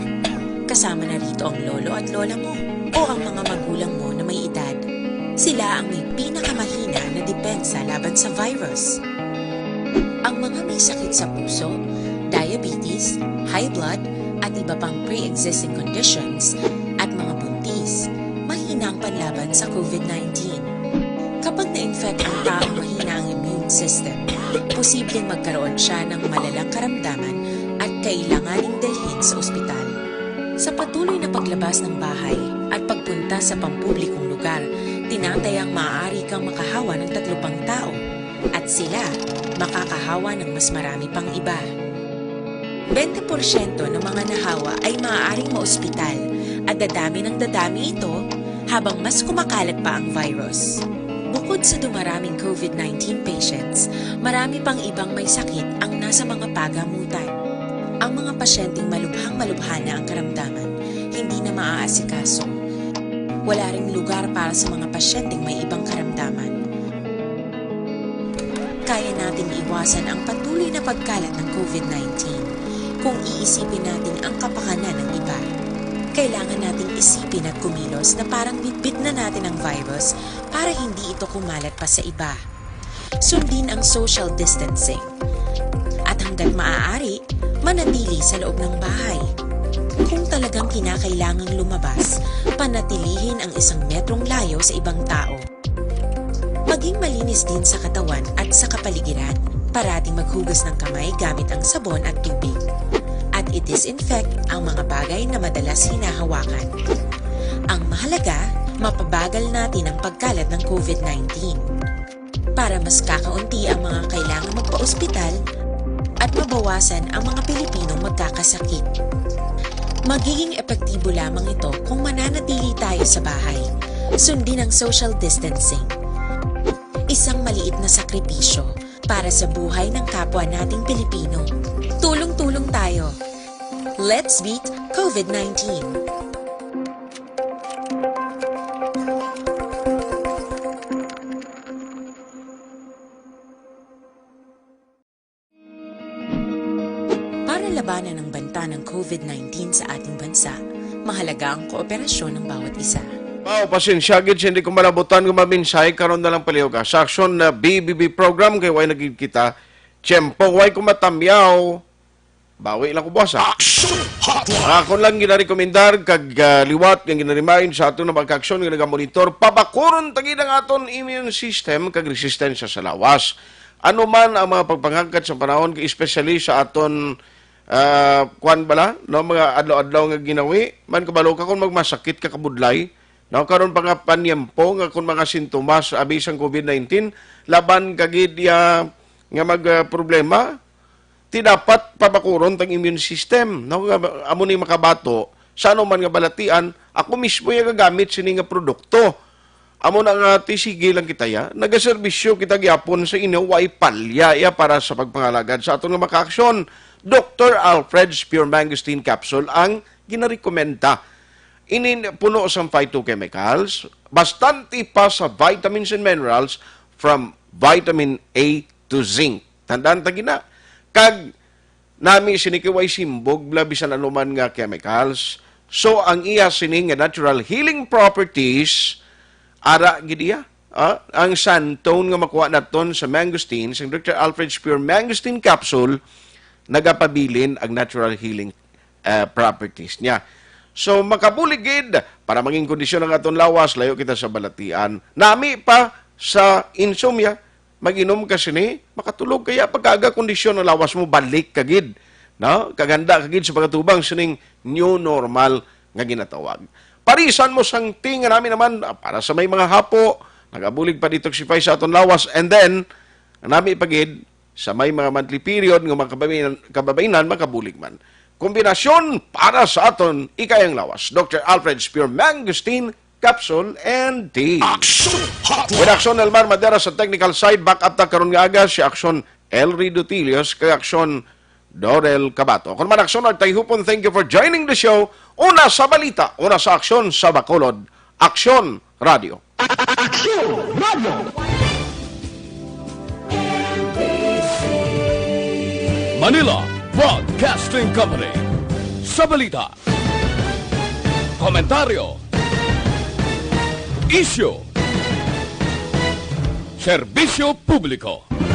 Kasama na rito ang lolo at lola mo o ang mga magulang mo na may edad. Sila ang may pinakamahina na depensa laban sa virus. Ang mga may sakit sa puso, diabetes, high blood, at iba pang pre-existing conditions at mga buntis, mahina ang panlaban sa COVID-19. Kapag na-infect ang taong mahina ang immune system, posibleng magkaroon siya ng malalang karamdaman at kailanganing dalhin sa ospital. Sa patuloy na paglabas ng bahay at pagpunta sa pampublikong lugar, tinatayang maaari kang makahawa ng 3 pang tao at sila makakahawa ng mas marami pang iba. 20% ng mga nahawa ay maaaring maospital at dadami ng dadami ito habang mas kumakalat pa ang virus. Bukod sa dumaraming COVID-19 patients, marami pang ibang may sakit ang nasa mga pagamutan. Ang mga pasyenteng malubhang-malubha na ang karamdaman, hindi na maaasikaso. Wala ring lugar para sa mga pasyenteng may ibang karamdaman. Kaya nating iwasan ang patuloy na pagkalat ng COVID-19 kung iisipin natin ang kapakanan ng iba. Kailangan nating isipin at kumilos na parang bitbit na natin ang virus para hindi ito kumalat pa sa iba. Sundin ang social distancing. At hanggat maaari, manatili sa loob ng bahay. Kung talagang kinakailangang lumabas, panatilihin ang 1 metrong layo sa ibang tao. Maging malinis din sa katawan at sa kapaligiran. Parating maghugas ng kamay gamit ang sabon at tubig. At i-disinfect ang mga bagay na madalas hinahawakan. Ang mahalaga, mapabagal natin ang pagkalat ng COVID-19. Para mas kakaunti ang mga kailangang magpa-ospital at mabawasan ang mga Pilipinong magkakasakit. Magiging epektibo lamang ito kung mananatili tayo sa bahay. Sundin ang social distancing. Isang maliit na sakripisyo para sa buhay ng kapwa nating Pilipino. Tulong-tulong tayo. Let's beat COVID-19. Para labanan ang banta ng COVID-19 sa ating bansa, mahalaga ang kooperasyon ng bawat isa. Pasensya gid hindi ko malabutan nga maminsay karon na lang paliw ka. Sa aksyon na BBB program kay way nagid kita. Tiyempo way ko matamyaw. Bawi lang ko buwasa. Ako lang ginarekomendar kag liwat nga ginarimain sa aton na pagka-aksyon nga nagamonitor pabakuron tagid ang aton immune system kag resistensya sa lawas. Ano man ang mga pagpangangkat sa panahon kay especially sa aton kuan bala no mga adlaw-adlaw nga ginawi man kabalo ka kung magmasakit ka kabudlay. Now, karon pa nga panyempo nga kung mga sintomas abisang COVID-19, laban kagid nga magproblema, ti dapat pabakuron tang immune system. No, amo ni makabato, sa ano man nga balatian, ako mismo yung gagamit sini nga produkto. Amo na nga tisigi lang kita ya, nagaserbisyo kita gyapon sa inyo, way palya ya para sa pagpangalagad sa aton nga makaaksyon. Dr. Alfred's Pure Mangosteen Capsule ang ginarekomenda. Puno sa phytochemicals, bastante pa sa vitamins and minerals from vitamin A to zinc. Tandaan ta gina. Kag nami sinikiway simbog bisan anuman nga chemicals. So ang iya sini nga natural healing properties ara gidiya. Ang santone nga makuha naton sa mangosteen, sa Dr. Alfred's Pure Mangosteen Capsule, nagapabilin ang natural healing properties niya. So, makabuligid para maging kondisyon ng aton lawas, layo kita sa balatian. Nami pa sa insomnia, mag-inom ka sini, makatulog kaya pagkaga kondisyon ng lawas mo, balik kagid. No? Kaganda kagid sa pagkatubang sining new normal nga ginatawag. Parisan mo sang tinga namin naman para sa may mga hapo, nagabulig pa detoxify sa aton lawas, and then, nami pagid sa may mga monthly period nga kababainan, makabulig man. Kombinasyon para sa aton ikayang lawas. Dr. Alfred's Pure Mangosteen Capsule and Tea. With Aksyon Elmar Madera sa technical side, back up ta karon nga aga si Aksyon Elry Dutilios kay Aksyon Dorel Cabato. Kung man Aksyon or Tayhupon, thank you for joining the show. Una sa balita, una sa aksyon sa Bacolod. Aksyon Radio. Manila Broadcasting Company. Sa balita, komentaryo, isyu, serbisyo publiko.